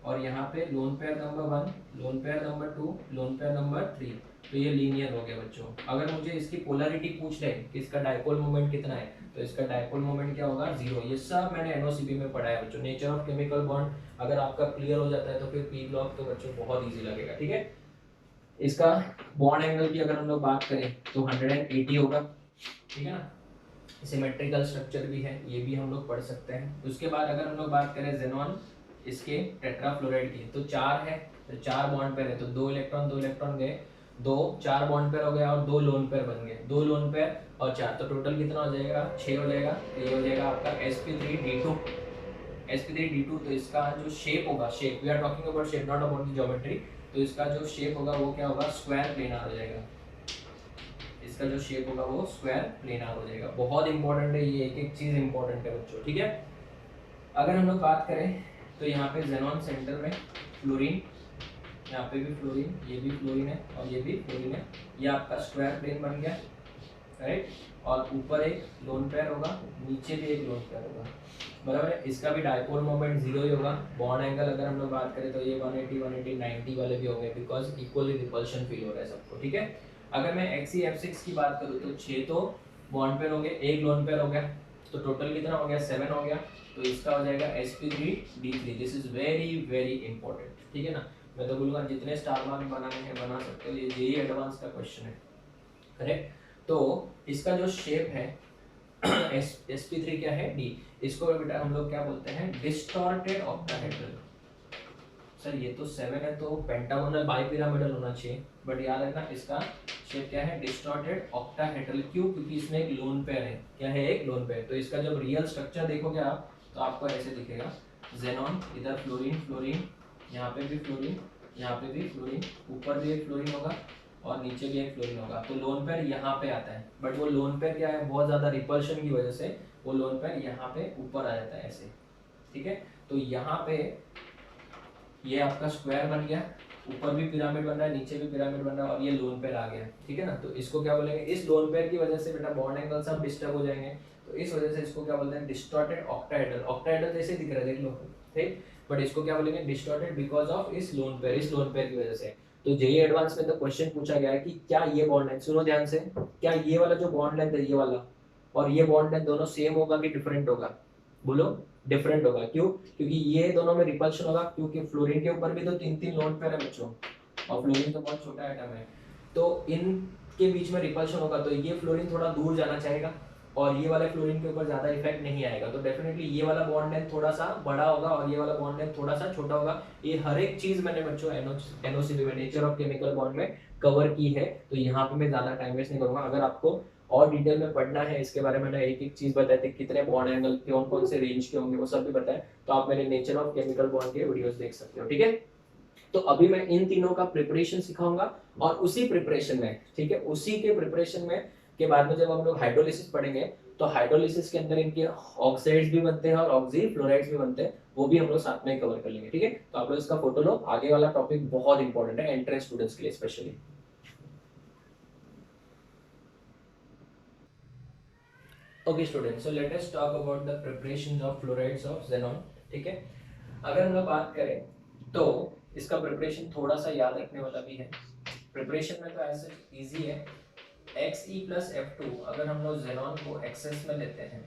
और यहाँ पे lone pair number 1, lone pair number 2, lone pair number 3, तो ये लीनियर हो गया बच्चों। अगर मुझे इसकी पोलैरिटी पूछ ले कि इसका डायपोल मोमेंट कितना है, तो इसका डायपोल मोमेंट क्या होगा, 0। ये सब मैंने एनओसीबी में पढ़ा है बच्चों। नेचर ऑफ केमिकल बॉन्ड अगर आपका क्लियर हो जाता है तो फिर पी ब्लॉक तो बच्चों बहुत इजी लगेगा, ठीक है। इसका बॉन्ड एंगल की अगर हम लोग बात करें तो 180 होगा, ठीक है ना। सिमेट्रिकल स्ट्रक्चर भी है, ये भी हम लोग पढ़ सकते हैं। उसके बाद अगर हम लोग बात करें जेनॉन इसके टेट्राफ्लोराइड की, तो 4 है, तो 4 बॉन्ड पेयर है, तो 2 इलेक्ट्रॉन गए, 2 4 बॉन्ड पेयर हो गया और 2 लोन पेयर बन गए, 2 लोन पेयर और 4, तो टोटल कितना हो जाएगा, 6 हो जाएगा। तो ये हो जाएगा आपका sp3d2, sp3d2। तो इसका जो शेप होगा, shape we are talking about shape not about the geometry, तो इसका जो शेप होगा वो क्या होगा, स्क्वायर प्लेनार हो जाएगा। इसका जो शेप होगा वो स्क्वायर प्लेनार हो जाएगा। बहुत इंपॉर्टेंट है ये, एक एक चीज इंपॉर्टेंट है बच्चों, ठीक है। अगर हम लोग बात करें तो यहाँ पे जेनॉन सेंटर में फ्लोरीन, यहाँ पे भी फ्लोरीन, ये भी फ्लोरीन है और ये भी फ्लोरीन है, ये आपका स्क्वायर प्लेन बन गया, राइट। और ऊपर एक लोन पेयर होगा, नीचे भी एक लोन पेयर होगा, बराबर है। इसका भी डायपोल मोमेंट 0 ही होगा। बॉन्ड एंगल अगर हम लोग बात करें तो ये 180 180 90 वाले भी होंगे, बिकॉज इक्वली रिपल्शन फील हो रहा है सबको, ठीक है। अगर मैं XeF6 की बात करूँ तो 6 तो बॉन्ड पेयर हो गए, एक लोन पेयर हो गया, तो टोटल कितना हो गया, 7 हो गया। तो इसका हो जाएगा sp3d3। This is very very important, ठीक है ना। मैं तो बोलूँगा जितने स्टार मार्क बनाने हैं बना सकते हो, ये जेई एडवांस का क्वेश्चन है, करेक्ट। तो इसका जो शेप है sp3 क्या है, डी। इसको बेटा हम लोग क्या बोलते हैं, डिस्टॉर्टेड ऑक्टाहेड्रल। सर ये तो 7 है तो पेंटागोनल बाइपिरामिडल होना चाहिए, बट याद रखना इसका शेप क्या है, डिस्टॉर्टेड ऑक्टाहेड्रल। क्यों? क्योंकि इसमें एक लोन पेयर है। क्या है? एक लोन पेयर। तो इसका जब रियल स्ट्रक्चर देखोगे आप तो आपको ऐसे दिखेगा, जेनॉन, इधर फ्लोरीन फ्लोरीन, यहाँ पे भी फ्लोरीन, यहाँ पे भी फ्लोरीन, ऊपर भी एक फ्लोरीन होगा और नीचे भी एक फ्लोरीन होगा। तो लोन पेयर यहाँ पे आता है, बट वो लोन पेयर क्या है, बहुत ज़्यादा रिपल्शन की वजह से वो लोन पेयर यहाँ पे ऊपर आ जाता है ऐसे, ठीक है। तो यहाँ पे ये आपका स्क्वायर बन गया, ऊपर भी पिरामिड बन रहा है, नीचे भी पिरामिड बन रहा है और ये लोन पेयर आ गया, ठीक है ना। तो इसको क्या बोलेंगे, इस लोन पेयर की वजह से बेटा बॉन्ड एंगल सब डिस्टर्ब हो जाएंगे, तो इस वजह से इसको क्या बोलते हैं, डिस्टॉर्टेड ऑक्टाहेड्रल। ऑक्टाहेड्रल जैसे दिख रहा है, देख लो, ठीक। बट इसको क्या बोलेंगे, डिस्टॉर्टेड बिकॉज ऑफ इस लोन पेयर, इस लोन पेयर की वजह से। तो जेई एडवांस में तो क्वेश्चन पूछा गया है कि क्या ये बॉन्ड लेंथ, सुनो ध्यान से, क्या ये वाला जो बॉन्ड लेंथ है ये वाला और ये बॉन्ड लेंथ दोनों सेम होगा कि डिफरेंट होगा? बोलो, डिफरेंट होगा। क्यों? क्योंकि ये दोनों में रिपल्शन होगा, क्योंकि फ्लोरीन के ऊपर भी तो 3 3 लोन पेयर है बच्चों, और फ्लोरीन तो बहुत छोटा एटम है, तो इनके बीच में रिपल्शन होगा, तो ये फ्लोरीन थोड़ा दूर जाना चाहेगा और ये वाले फ्लोरीन के ऊपर ज्यादा इफेक्ट नहीं आएगा। तो डेफिनेटली ये वाला बॉन्ड लेंथ थोड़ा सा बड़ा होगा और ये वाला बॉन्ड लेंथ थोड़ा सा छोटा होगा। ये हर एक चीज मैंने बच्चों एनओसी में, नेचर ऑफ केमिकल बॉन्ड में कवर की है, तो यहाँ पे मैं ज्यादा टाइम वेस्ट नहीं करूंगा। अगर आपको और डिटेल में पढ़ना है इसके बारे में, ना एक एक चीज बताए थे, कितने बॉन्ड एंगल कौन कौन से रेंज के होंगे वो सब भी बताए, तो आप मेरे नेचर ऑफ केमिकल बॉन्ड के वीडियोस देख सकते हो, ठीक है। तो अभी मैं इन तीनों का प्रिपरेशन सिखाऊंगा और उसी प्रिपरेशन में, ठीक है, उसी के प्रिपरेशन में के बाद में जब हम लोग हाइड्रोलिसिस पढ़ेंगे तो हाइड्रोलिसिस के अंदर इनके ऑक्साइड्स भी बनते हैं और ऑक्सी फ्लोराइड्स भी बनते हैं, वो भी हम लोग साथ में कवर कर लेंगे, ठीक है। तो आप लोग इसका फोटो लो, आगे वाला टॉपिक बहुत इंपॉर्टेंट है एंट्रेंस स्टूडेंट्स के लिए specially. Okay students, so let us talk about the preparation of fluorides of xenon, ठीक है। अगर हम लोग बात करें तो इसका प्रिपरेशन थोड़ा सा याद रखने वाला भी है। प्रिपरेशन में तो ऐसे इजी है, Xe+F2 अगर हम लोग xenon को एक्सेस में लेते हैं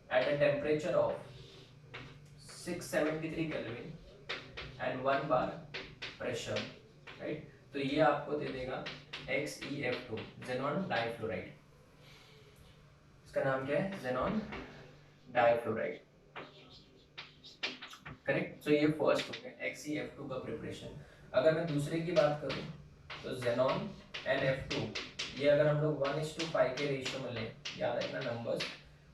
at a temperature of 673 kelvin and 1 bar pressure, right, तो ये आपको दे देगा XeF2, xenon डाइफ्लोराइड। इसका नाम क्या है, xenon डाइफ्लोराइड, करेक्ट। सो ये फर्स्ट हो गया XeF2 का प्रिपरेशन। अगर मैं दूसरे की बात करूं तो xenon NF2, ये अगर हम लोग 1:5 के रेशियो में लें, याद रखना नंबर्स,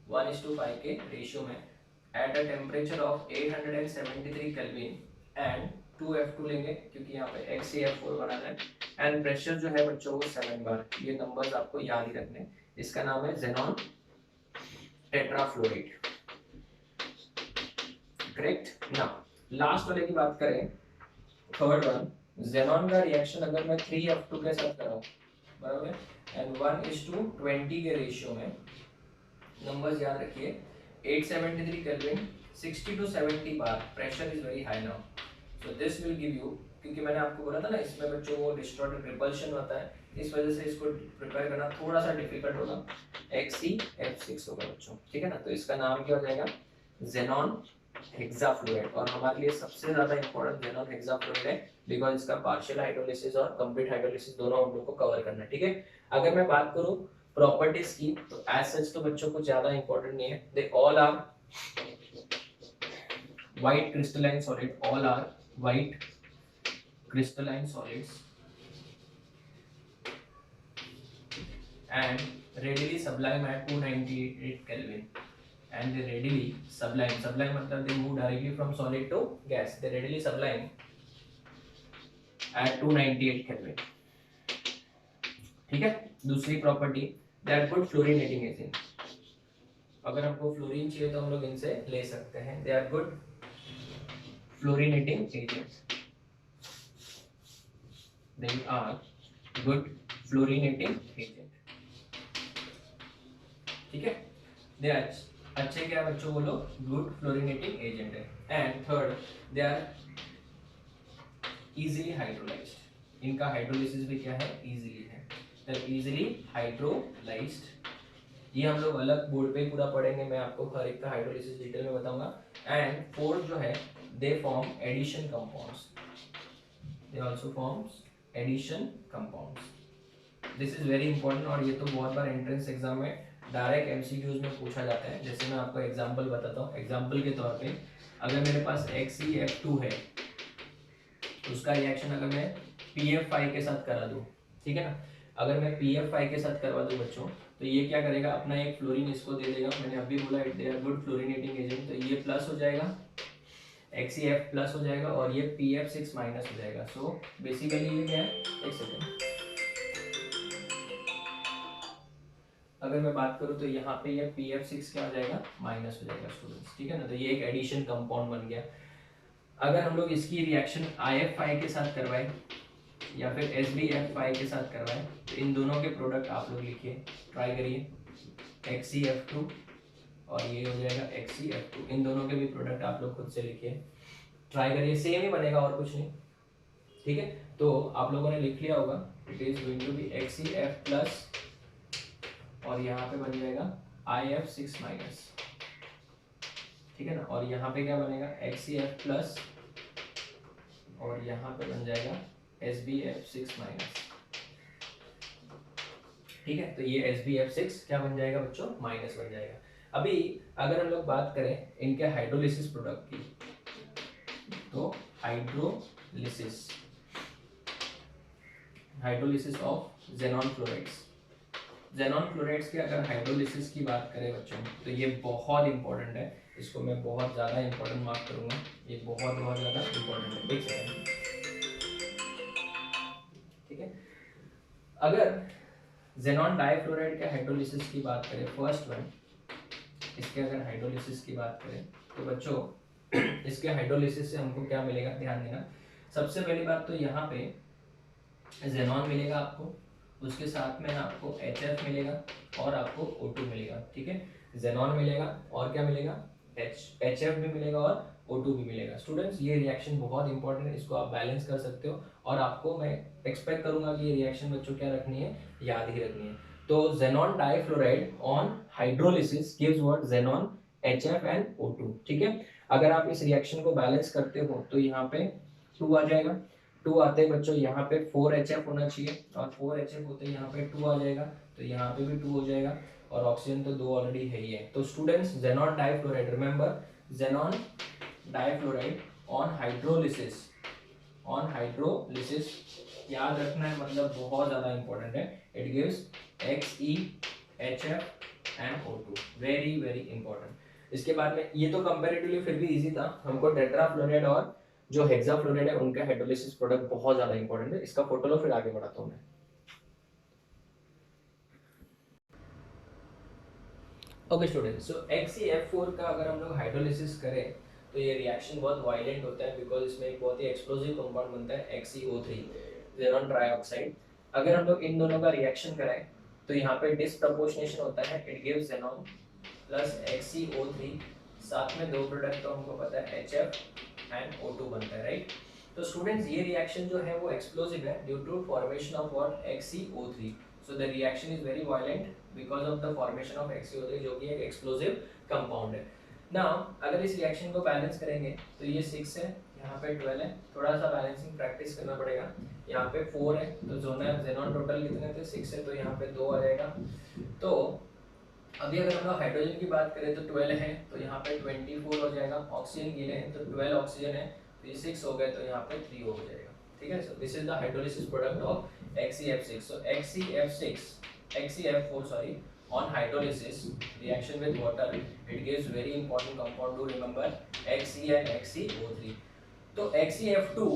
1:5 के रेशियो में at a temperature of 873 kelvin and 2F2 लेंगे क्योंकि यहाँ पे XeF4 बनाना है, एंड प्रेशर जो है बच्चों को 7 बार, ये नंबर्स आपको याद ही रखने। इसका नाम है xenon tetrafluoride, correct. Now last वाले की बात करें, थर्ड वन, xenon का रिएक्शन अगर मैं 3F2 के साथ कराऊं, बराबर है, एंड 1:20 के रेशियो में, नंबर्स याद रखिए, 873 kelvin, 60 to 70 bar, pressure is very high now, so this will give you, क्योंकि मैंने आपको बोला था ना इसमें बच्चों को डिस्टॉर्टेड रिपल्शन होता है, इस वजह से इसको प्रिपेयर करना थोड़ा सा डिफिकल्ट होगा, XeF6 होगा बच्चों, ठीक है ना। तो इसका नाम क्या हो जाएगा, xenon हेक्साफ्लोराइड, और हमारे लिए सबसे ज्यादा इंपॉर्टेंट xenon हेक्साफ्लोराइड है, बिकॉज इसका पार्शियल हाइड्रोलिसिस और कंप्लीट हाइड्रोलिसिस दोनों हम लोग को कवर करना है, ठीक है। अगर मैं बात करूं प्रॉपर्टीज की तो एज सच तो बच्चों को ज्यादा इंपॉर्टेंट नहीं है, they all are white crystalline solid, all are white crystalline solids and readily sublime at 298 Kelvin, and they readily sublime मतलब they move directly from solid to gas, they readily sublime at 298 Kelvin, ठीक है। दूसरी property, they are good fluorinating agent, अगर हमको fluorine चाहिए तो हम लोग इनसे ले सकते हैं। They are good fluorinating agents, they are good fluorinating agent, ठीक है। दे आर अच्छे क्या बच्चों बोलो, गुड फ्लोरिनेटिंग एजेंट है। And third, they are easily hydrolysed, इनका हाइड्रोलिसिस भी क्या है, इजीली है, तो इजीली हाइड्रोलाइज्ड। ये हम लोग अलग बोर्ड पे पूरा पढ़ेंगे, मैं आपको हर एक का हाइड्रोलिसिस डिटेल में बताऊंगा। एंड फोर्थ जो है, they form addition compounds, they also forms addition compounds. This is very important, और ये तो बहुत बार एंट्रेंस एग्जाम में डायरेक्ट एमसीक्यूज में पूछा जाता है। जैसे मैं आपको एग्जांपल बताता हूँ, एग्जांपल के तौर पे अगर मेरे पास XeF2 है, उसका रिएक्शन अगर मैं PF5 के साथ करा दूँ, ठीक है ना, अगर मैं PF5 के साथ करवा दूँ बच्चों, तो ये क्या करेगा, अपना एक फ्लोरीन इसको दे देगा। मैंने अभी बोला they are good fluorinating agent, तो ये प्लस हो जाएगा, XeF प्लस हो जाएगा, और ये PF6 माइनस हो जाएगा। सो बेसिकली ये क्या है, एक सेकेंड, अगर मैं बात करूँ तो यहाँ पे ये PF6 क्या हो जाएगा, माइनस हो जाएगा स्टूडेंट्स, ठीक है ना। तो ये एक एडिशन कंपाउंड बन गया। अगर हम लोग इसकी रिएक्शन IF5 के साथ करवाएं या फिर SbF5 के साथ करवाएं, तो इन दोनों के प्रोडक्ट आप लोग लिखिए, ट्राई करिए, XeF2 और ये हो जाएगा XeF2, इन दोनों के भी प्रोडक्ट आप लोग खुद से लिखिए, ट्राई करिए, सेम ही बनेगा और कुछ नहीं, ठीक है। तो आप लोगों ने लिख लिया होगा, it is going to be XeF plus, और यहाँ पे बन जाएगा IF6 माइनस, ठीक है ना, और यहाँ पे क्या बनेगा, XeF प्लस, और यहाँ पे बन जाएगा SbF6 माइनस, ठीक है। तो ये SbF6 क्या बन जाएगा बच्चों, माइनस बन जाएगा। अभी अगर हम लोग बात करें इनके हाइड्रोलिसिस प्रोडक्ट की, तो hydrolysis of xenon fluorides, xenon fluorides के अगर हाइड्रोलिसिस की बात करें बच्चों, तो ये बहुत इंपॉर्टेंट है, इसको मैं बहुत ज़्यादा इंपॉर्टेंट मार्क करूंगा, ये बहुत ज़्यादा इंपॉर्टेंट है। एक सेकेंड, ठीक है। अगर जेनॉन डाइफ्लोराइड के हाइड्रोलिसिस की बात करें, फर्स्ट वन, इसके अगर हाइड्रोलिसिस की बात करें तो बच्चों इसके हाइड्रोलिसिस से हमको क्या मिलेगा, ध्यान देना। सबसे पहली बात तो यहाँ पे जेनॉन मिलेगा आपको, उसके साथ में आपको HF मिलेगा और आपको O2 मिलेगा, ठीक है। जेनॉन मिलेगा और क्या मिलेगा, HF भी मिलेगा और O2 भी मिलेगा। स्टूडेंट्स ये रिएक्शन बहुत इंपॉर्टेंट है, इसको आप बैलेंस कर सकते हो, और आपको मैं एक्सपेक्ट करूंगा कि ये रिएक्शन बच्चों क्या रखनी है, याद ही रखनी है। तो xenon difluoride on hydrolysis gives what, xenon HF and O2, ठीक है। अगर आप इस रिएक्शन को बैलेंस करते हो तो यहाँ पे 2 आ जाएगा, 2 आते हैं बच्चों, यहाँ पे 4HF होना चाहिए, और 4HF होते हैं यहाँ पे 2 आ जाएगा, तो यहाँ पे भी 2 हो जाएगा, और ऑक्सीजन तो 2 ऑलरेडी है ही है। तो students xenon difluoride, remember xenon difluoride on hydrolysis, याद रखना है, मतलब बहुत ज़्यादा इंपॉर्टेंट है, it gives XeHF and O2, very important. इसके बाद में ये तो कंपैरेटिवली फिर भी इजी था, हमको टेट्राफ्लोराइड और जो हेक्साफ्लोराइड है उनका हाइड्रोलिसिस प्रोडक्ट बहुत ज़्यादा इंपॉर्टेंट है। इसका फोटो लो, फिर आगे बढ़ाता हूँ मैं। ओके स्टूडेंट्स, सो XeF4 का अगर हम लोग हाइड्रोलिसिस करें तो ये रिएक्शन बहुत वायलेंट होता है, बिकॉज इसमें एक बहुत ही एक्सप्लोसिव कंपाउंड बनता है XeO3, जेनॉन ट्राइऑक्साइड। अगर हम लोग इन दोनों का रिएक्शन कराएं तो यहाँ पे डिसप्रपोर्शनेशन होता है, it gives xenon plus XeO3, साथ में 2 प्रोडक्ट तो हमको पता है HF एंड O2 बनता है, राइट। तो स्टूडेंट्स ये रिएक्शन जो है वो एक्सप्लोसिव है due to formation of what, XeO3। So the reaction is very violent because of the formation of XeO3, जो कि एक एक्सप्लोसिव कंपाउंड है। नाउ अगर इस रिएक्शन को बैलेंस करेंगे तो ये 6 है, यहाँ पे 12 है, थोड़ा सा बैलेंसिंग प्रैक्टिस करना पड़ेगा। यहाँ पे 4 है, तो जेनॉन टोटल कितने थे, 6 है, तो यहाँ पे 2 आ जाएगा। तो अभी अगर हम लोग हाइड्रोजन की बात करें तो 12 है, तो यहाँ पे 24 हो जाएगा। ऑक्सीजन गिने हैं तो 12 ऑक्सीजन है, तो ये 6 हो गए, तो यहाँ पे 3 हो जाएगा, ठीक है। So this is the hydrolysis product of XeF6। So XeF4 sorry, on hydrolysis reaction with water it gives very important compound to remember, Xe and XeO3। तो XeF2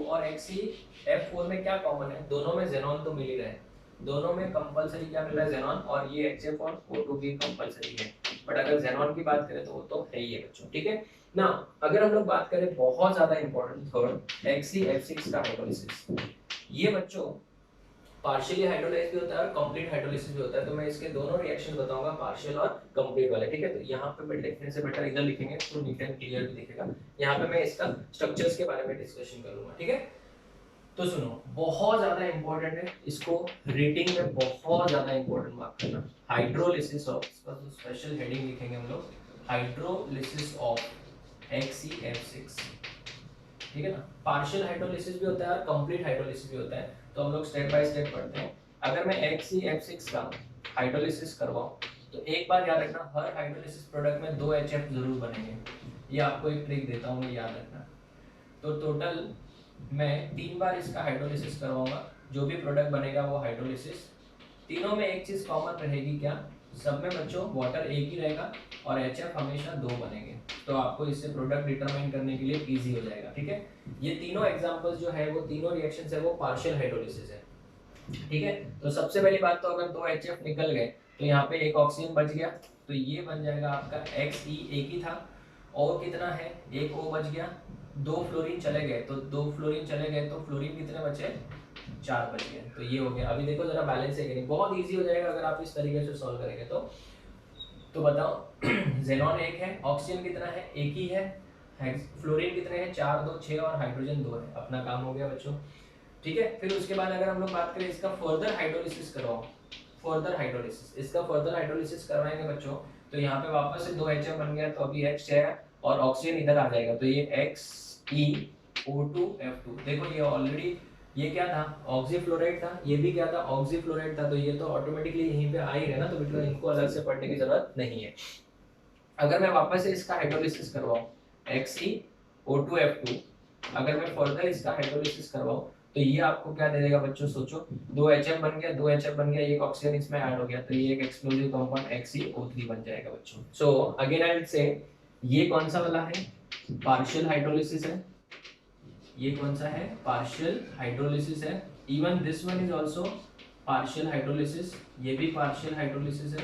और XeF4 में क्या कॉमन है, दोनों में जेनॉन तो मिल ही रहा है, दोनों में कंपलसरी क्या मिल रहा है, जेनॉन, और ये HF और O2 भी कंपलसरी है, बट अगर जेनॉन की बात करें तो वो तो है ही है बच्चों, ठीक है ना। अगर हम लोग बात करें बहुत ज्यादा इंपॉर्टेंट थर्ड HCF6 का हाइड्रोलिसिस, ये बच्चों पार्शियली हाइड्रोलाइज भी होता है और कंप्लीट हाइड्रोलिसिस भी होता है, तो मैं इसके दोनों रिएक्शन बताऊंगा, पार्शियल और कंप्लीट वाले, ठीक है। तो यहाँ पे मैं लिखने से बेटर इधर लिखेंगे तो नीट एंड क्लियर भी दिखेगा। यहाँ पे मैं इसका स्ट्रक्चर्स के बारे में डिस्कशन करूंगा, ठीक है। तो सुनो, बहुत ज्यादा इंपॉर्टेंट है, इसको रेटिंग में बहुत ज्यादा इंपॉर्टेंट मार्क करना, हाइड्रोलिसिस ऑफ, इसका तो स्पेशल हेडिंग लिखेंगे हम लोग, हाइड्रोलिसिस ऑफ HCF6, ठीक है ना। पार्शियल हाइड्रोलिसिस भी होता है और कंप्लीट हाइड्रोलिसिस भी होता है, तो हम लोग स्टेप बाय स्टेप पढ़ते हैं। अगर मैं HCF6 का हाइड्रोलिसिस करवाऊं तो एक बार याद रखना, हर हाइड्रोलिसिस प्रोडक्ट में 2 HF जरूर बनेंगे, ये आपको एक ट्रिक देता हूँ, ये याद रखना। तो टोटल मैं 3 बार इसका हाइड्रोलिसिस करवाऊंगा, जो भी प्रोडक्ट बनेगा वो हाइड्रोलिसिस, तीनों में एक चीज कॉमन रहेगी, क्या, सब में बच्चों वाटर एक ही रहेगा और HF हमेशा 2 बनेंगे, तो आपको इससे प्रोडक्ट डिटरमाइन करने के लिए इजी हो जाएगा, ठीक है। ये तीनों एग्जांपल्स जो है वो तीनों रिएक्शंस है वो पार्शियल हाइड्रोलिसिस है, ठीक है। तो सबसे पहली बात तो अगर 2 HF निकल गए तो यहाँ पे एक ऑक्सीजन बच गया, तो ये बन जाएगा आपका XE, एक ही था, और कितना है, एक O बच गया, 2 फ्लोरीन चले गए, तो 2 फ्लोरीन चले गए तो फ्लोरीन कितने बचे, 4 बच गए, तो ये हो गया। अभी देखो जरा बैलेंस है कि नहीं, बहुत इजी हो जाएगा अगर आप इस तरीके से सॉल्व करेंगे तो बताओ जेनॉन एक है, ऑक्सीजन कितना है, एक ही है, फ्लोरीन कितने हैं, 4 2 6 और हाइड्रोजन 2 है, अपना काम हो गया बच्चों, ठीक है। फिर उसके बाद अगर हम लोग बात करें इसका फर्दर हाइड्रोलिसिस करवाओ, फर्दर हाइड्रोलिसिस, इसका फर्दर हाइड्रोलिसिस करवाएंगे बच्चों, तो यहाँ पे वापस से 2 HF बन गया, तो अभी H है और ऑक्सीजन इधर आ जाएगा, तो ये XeO2F2, देखो ये ऑलरेडी, ये क्या था, ऑक्सीफ्लोराइड था, ये भी क्या था, ऑक्सीफ्लोराइड था, तो ये तो ऑटोमेटिकली यहीं पे आ ही गया ना, तो बेटा इनको अलग से पढ़ने की जरूरत नहीं है। अगर मैं वापस से इसका हाइड्रोलिसिस करवाऊं XeO2F2, अगर मैं फर्दर इसका हाइड्रोलिसिस करवाऊं तो ये आपको क्या दे देगा बच्चों, सोचो, 2 HF बन गया, 2 HF बन गया, एक ऑक्सीजन इसमें ऐड हो गया, तो ये एक एक्सप्लोसिव कंपाउंड XeO3 बन जाएगा बच्चों। So again I will say, ये कौन सा वाला है, पार्शियल हाइड्रोलिसिस है, ये कौन सा है, पार्शियल हाइड्रोलिसिस है, even this one is also partial hydrolysis, ये भी पार्शियल हाइड्रोलिसिस है,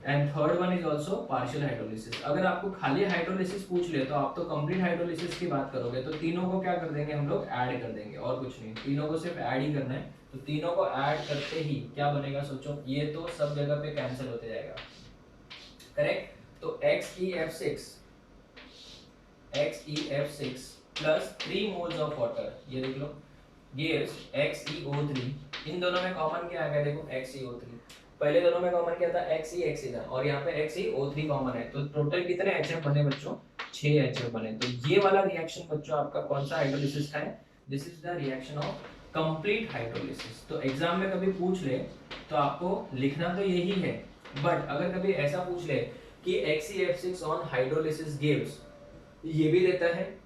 and third one is also partial hydrolysis. अगर आपको खाली हाइड्रोलिसिस पूछ ले तो आप तो कंप्लीट हाइड्रोलिसिस की बात करोगे, तो तीनों को क्या कर देंगे हम लोग, ऐड कर देंगे, और कुछ नहीं, तीनों को सिर्फ ऐड ही करना है, तो तीनों को ऐड करते ही क्या बनेगा, सोचो, ये तो सब जगह पे कैंसिल होते जाएगा, करेक्ट। तो XeF6 plus 3 moles of water, ये देख लो, गिव्स XeO3, इन दोनों में कॉमन क्या आ गया, देखो XeO3, पहले दोनों में कॉमन क्या था, Xe था, और यहाँ पे XeO3 कॉमन है, तो टोटल कितने HF बने बच्चों, 6 HF बने। तो ये वाला रिएक्शन बच्चों आपका कौन सा हाइड्रोलिसिस का है, this is the reaction of complete hydrolysis. तो एग्जाम में कभी पूछ ले तो आपको लिखना तो यही है, बट अगर कभी ऐसा पूछ ले कि XeF6 ऑन हाइड्रोलिसिस गिव्स, ये भी देता है,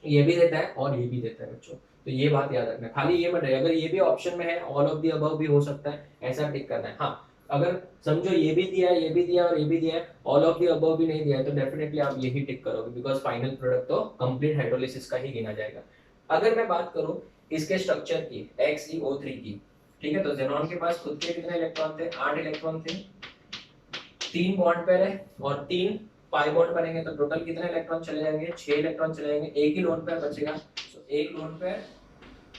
ये भी देता है और ये भी देता है बच्चों, तो ये बात याद रखना, खाली ये मत रहे, अगर ये भी ऑप्शन में है, ऑल ऑफ द अबव भी हो सकता है, ऐसा टिक करना है। हाँ, अगर समझो ये भी दिया है, ये भी दिया और ये भी दिया है, ऑल ऑफ द अबव भी नहीं दिया है, तो डेफिनेटली आप यही टिक करोगे, बिकॉज फाइनल प्रोडक्ट तो कंप्लीट हाइड्रोलिसिस का ही गिना जाएगा। अगर मैं बात करूं इसके स्ट्रक्चर की, XeO3 की, ठीक है, तो जेनॉन के पास खुद के कितने इलेक्ट्रॉन थे, 8 इलेक्ट्रॉन थे, 3 बॉन्ड पेयर है और 3 पाई बॉन्ड बनेंगे, तो टोटल कितने इलेक्ट्रॉन चले जाएंगे, 6 इलेक्ट्रॉन चले जाएंगे, एक ही लोन पेयर बचेगा, तो एक लोन पेयर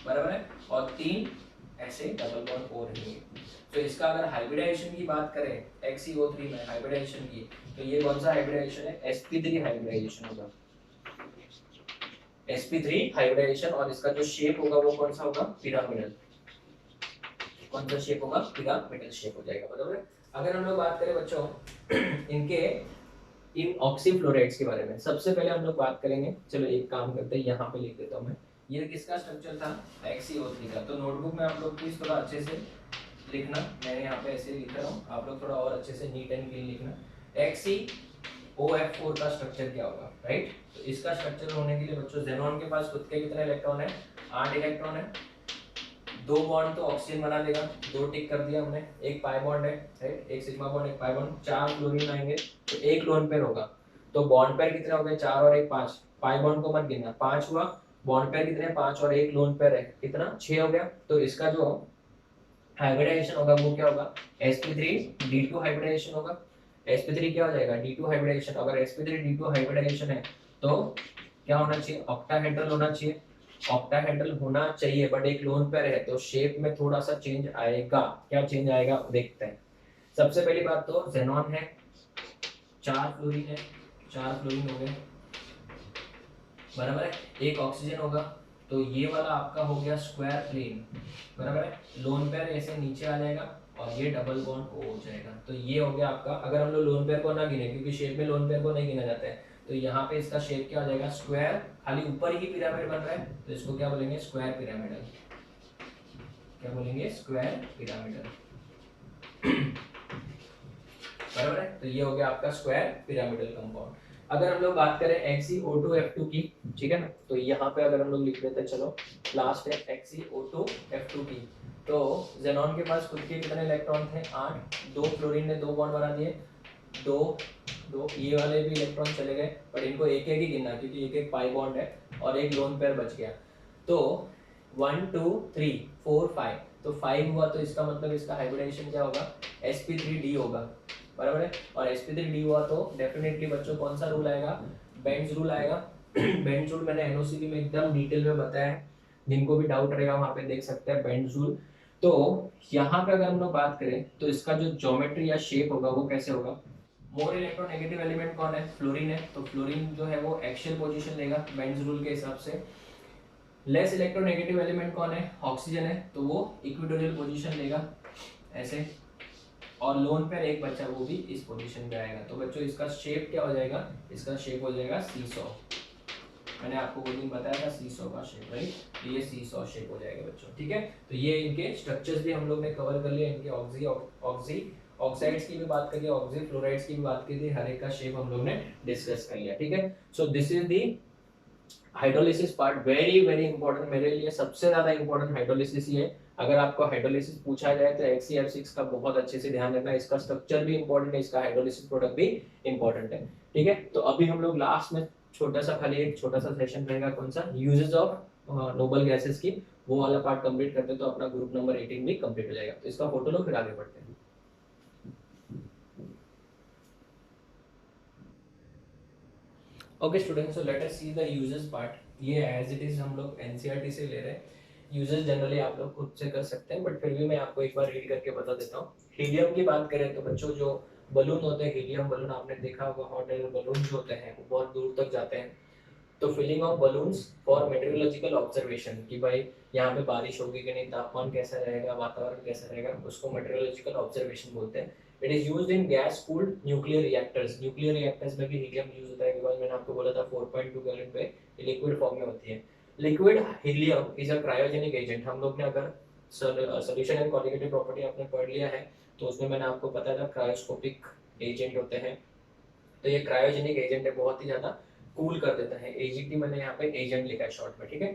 बराबर है, और 3 ऐसे डबल बॉन्ड और रहेंगे। तो इसका अगर हाइब्रिडाइजेशन की बात करें XeO3 में हाइब्रिडाइजेशन की, तो ये कौन सा हाइब्रिडाइजेशन है, sp3 हाइब्रिडाइजेशन होगा, sp3 हाइब्रिडाइजेशन, और इसका जो शेप होगा वो कौन सा होगा, पिरामिडल, कौन सा शेप होगा, पिरामिडल शेप हो जाएगा, बराबर है। अगर हम लोग बात करें बच्चों इनके इन ऑक्सीफ्लोराइड्स के बारे में, सबसे पहले हम लोग बात करेंगे, चलो एक काम करते हैं, यहाँ पे लिख देता हूँ मैं, ये किसका स्ट्रक्चर था, XeO3 का। तो नोटबुक में आप लोग प्लीज थोड़ा अच्छे से लिखना, मैंने यहाँ पे ऐसे लिख रहा हूँ, आप लोग थोड़ा और अच्छे से नीट एंड क्लीन लिखना। XeOF4 का स्ट्रक्चर क्या होगा, राइट। तो इसका स्ट्रक्चर होने के लिए बच्चों, जेनॉन के पास खुद के कितने इलेक्ट्रॉन है, 8 इलेक्ट्रॉन है, 2 बॉन्ड तो ऑक्सीजन बना देगा, 2 टिक कर दिया हमने, एक पाई बॉन्ड है, राइट, एक सिग्मा बॉन्ड, एक पाई बॉन्ड, 4 क्लोरीन आएंगे, तो एक लोन पेयर होगा, तो बॉन्ड पेयर कितने हो गए, 4 और 1 5, पाई बॉन्ड को मत गिनना, 5 हुआ, बॉन्ड पेयर कितने, 5 और एक लोन पेयर है, कितना 6 हो गया। तो इसका जो हाइब्रिडाइजेशन होगा वो क्या होगा, sp3d2 हाइब्रिडाइजेशन होगा। sp3 क्या हो जाएगा, d2 हाइब्रिडाइजेशन। अगर sp3 d2 हाइब्रिडाइजेशन है तो क्या होना चाहिए, ऑक्टाहेड्रल होना चाहिए। ऑक्टाहेड्रल होना चाहिए बट एक लोन पेयर है तो शेप में थोड़ा सा चेंज आएगा। क्या चेंज आएगा देखते हैं। सबसे पहली बात तो जेनॉन है, 4 फ्लोरीन है, 4 फ्लोरीन हो गए, बराबर है। एक ऑक्सीजन होगा, तो ये वाला आपका हो गया स्क्वायर प्लेन, बराबर है। लोन पेयर ऐसे नीचे आ जाएगा और ये डबल बॉन्ड ओ हो जाएगा। तो ये हो गया आपका, अगर हम लोग लोन पेयर को ना गिने क्योंकि शेप में लोन पेयर को नहीं गिना जाता है, तो यहाँ पे इसका शेप क्या हो जाएगा, स्क्वायर। खाली ऊपर ही पिरामिड बन रहा है तो इसको क्या बोलेंगे, स्क्वायर पिरामिडल। क्या बोलेंगे, स्क्वायर पिरामिडल, बराबर है। तो ये हो गया आपका स्क्वायर पिरामिडल कंपाउंड। अगर हम लोग बात करें XeO2F2 की, ठीक है ना, तो यहाँ पे अगर हम लोग लिख देते हैं, चलो लास्ट है XeO2F2 की। तो जेनॉन के पास खुद के कितने इलेक्ट्रॉन थे, 8। 2 फ्लोरीन ने 2 बॉन्ड बना दिए, 2 2 ये वाले भी इलेक्ट्रॉन चले गए, पर इनको एक एक ही गिनना क्योंकि एक एक पाई बॉन्ड है और एक लोन पेयर बच गया। तो 1 2 3 4 5, तो 5 हुआ तो इसका मतलब इसका हाइब्रिडाइजेशन क्या होगा, sp3d होगा, बराबर है। और sp3d हुआ तो डेफिनेटली बच्चों कौन सा रूल आएगा, बेंड्स रूल आएगा। बेंड्स रूल मैंने NOCB में एकदम डिटेल में बताया है, जिनको भी डाउट रहेगा वहां पे देख सकते हैं बेंड्स रूल। तो यहाँ पे अगर हम लोग बात करें तो इसका जो ज्योमेट्री या शेप होगा वो कैसे होगा। मोर इलेक्ट्रोनेगेटिव एलिमेंट कौन है, फ्लोरीन है, तो फ्लोरीन जो है वो एक्सियल पोजीशन लेगा बेंड्स रूल के हिसाब से। लेस इलेक्ट्रोनेगेटिव एलिमेंट कौन है, ऑक्सीजन है, तो वो इक्वेटोरियल पोजीशन लेगा ऐसे। और लोन पेयर एक बच्चा वो भी इस पोजीशन पे आएगा। तो बच्चों इसका शेप क्या हो जाएगा, इसका शेप हो जाएगा सीसॉ। मैंने आपको वो दिन बताया था सीसॉ का शेप, राइट। तो ये सीसॉ शेप हो जाएगा बच्चों, ठीक है। तो ये इनके स्ट्रक्चर्स भी हम लोग ने कवर कर लिया, इनके ऑक्साइड्स की भी बात करी, ऑक्सी फ्लोराइड्स की भी बात की थी, हर एक का शेप हम लोग ने डिस्कस कर लिया, ठीक है। So this is the hydrolysis part, very very important, मेरे लिए सबसे ज्यादा इंपॉर्टेंट हाइड्रोलिसिस ही है। अगर आपको हाइड्रोलिसिस पूछा जाए तो XeF6 का बहुत अच्छे से ध्यान रखना, इसका स्ट्रक्चर भी इंपॉर्टेंट है, इसका हाइड्रोलिसिस प्रोडक्ट भी इंपॉर्टेंट है, ठीक है। तो अभी हम लोग लास्ट में छोटा सा खाली एक छोटा सा सेशन रहेगा, कौन सा, यूजेस ऑफ नोबल गैसेस की, वो वाला पार्ट कंप्लीट करते हैं तो अपना ग्रुप नंबर 18 भी कंप्लीट हो जाएगा। तो इसका फोटो लो फिर आगे बढ़ते हैं। Okay students, so let us see the uses part. ये एज इट इज हम लोग NCERT से ले रहे हैं। यूजेस जनरली आप लोग खुद से कर सकते हैं बट फिर भी मैं आपको एक बार रीड करके बता देता हूँ। हीलियम की बात करें तो बच्चों जो बलून होते हैं, हीलियम बलून आपने देखा होगा, हॉट एयर बलून जो होते हैं वो बहुत दूर तक जाते हैं। तो filling of balloons for meteorological observation, कि भाई यहाँ पे बारिश होगी कि नहीं, तापमान कैसा रहेगा, वातावरण कैसा रहेगा, उसको मेटेरियोलॉजिकल ऑब्जर्वेशन बोलते हैं। It is used in gas cooled nuclear reactors. Nuclear reactors में भी हीलियम यूज होता है, बिकॉज मैंने आपको बोला था 4.2 गैलन पे लिक्विड फॉर्म में होती है। Liquid helium is a cryogenic agent. हम लोग ने अगर सोल्यूशन एंड कॉलिगेटिव प्रॉपर्टी आपने पढ़ लिया है तो उसमें मैंने आपको बताया था क्रायोस्कोपिक एजेंट होते हैं। तो ये क्रायोजेनिक एजेंट है, बहुत ही ज्यादा कूल कर देता है। एजीटी मैंने यहाँ पे एजेंट लिखा है शॉर्ट में, ठीक है।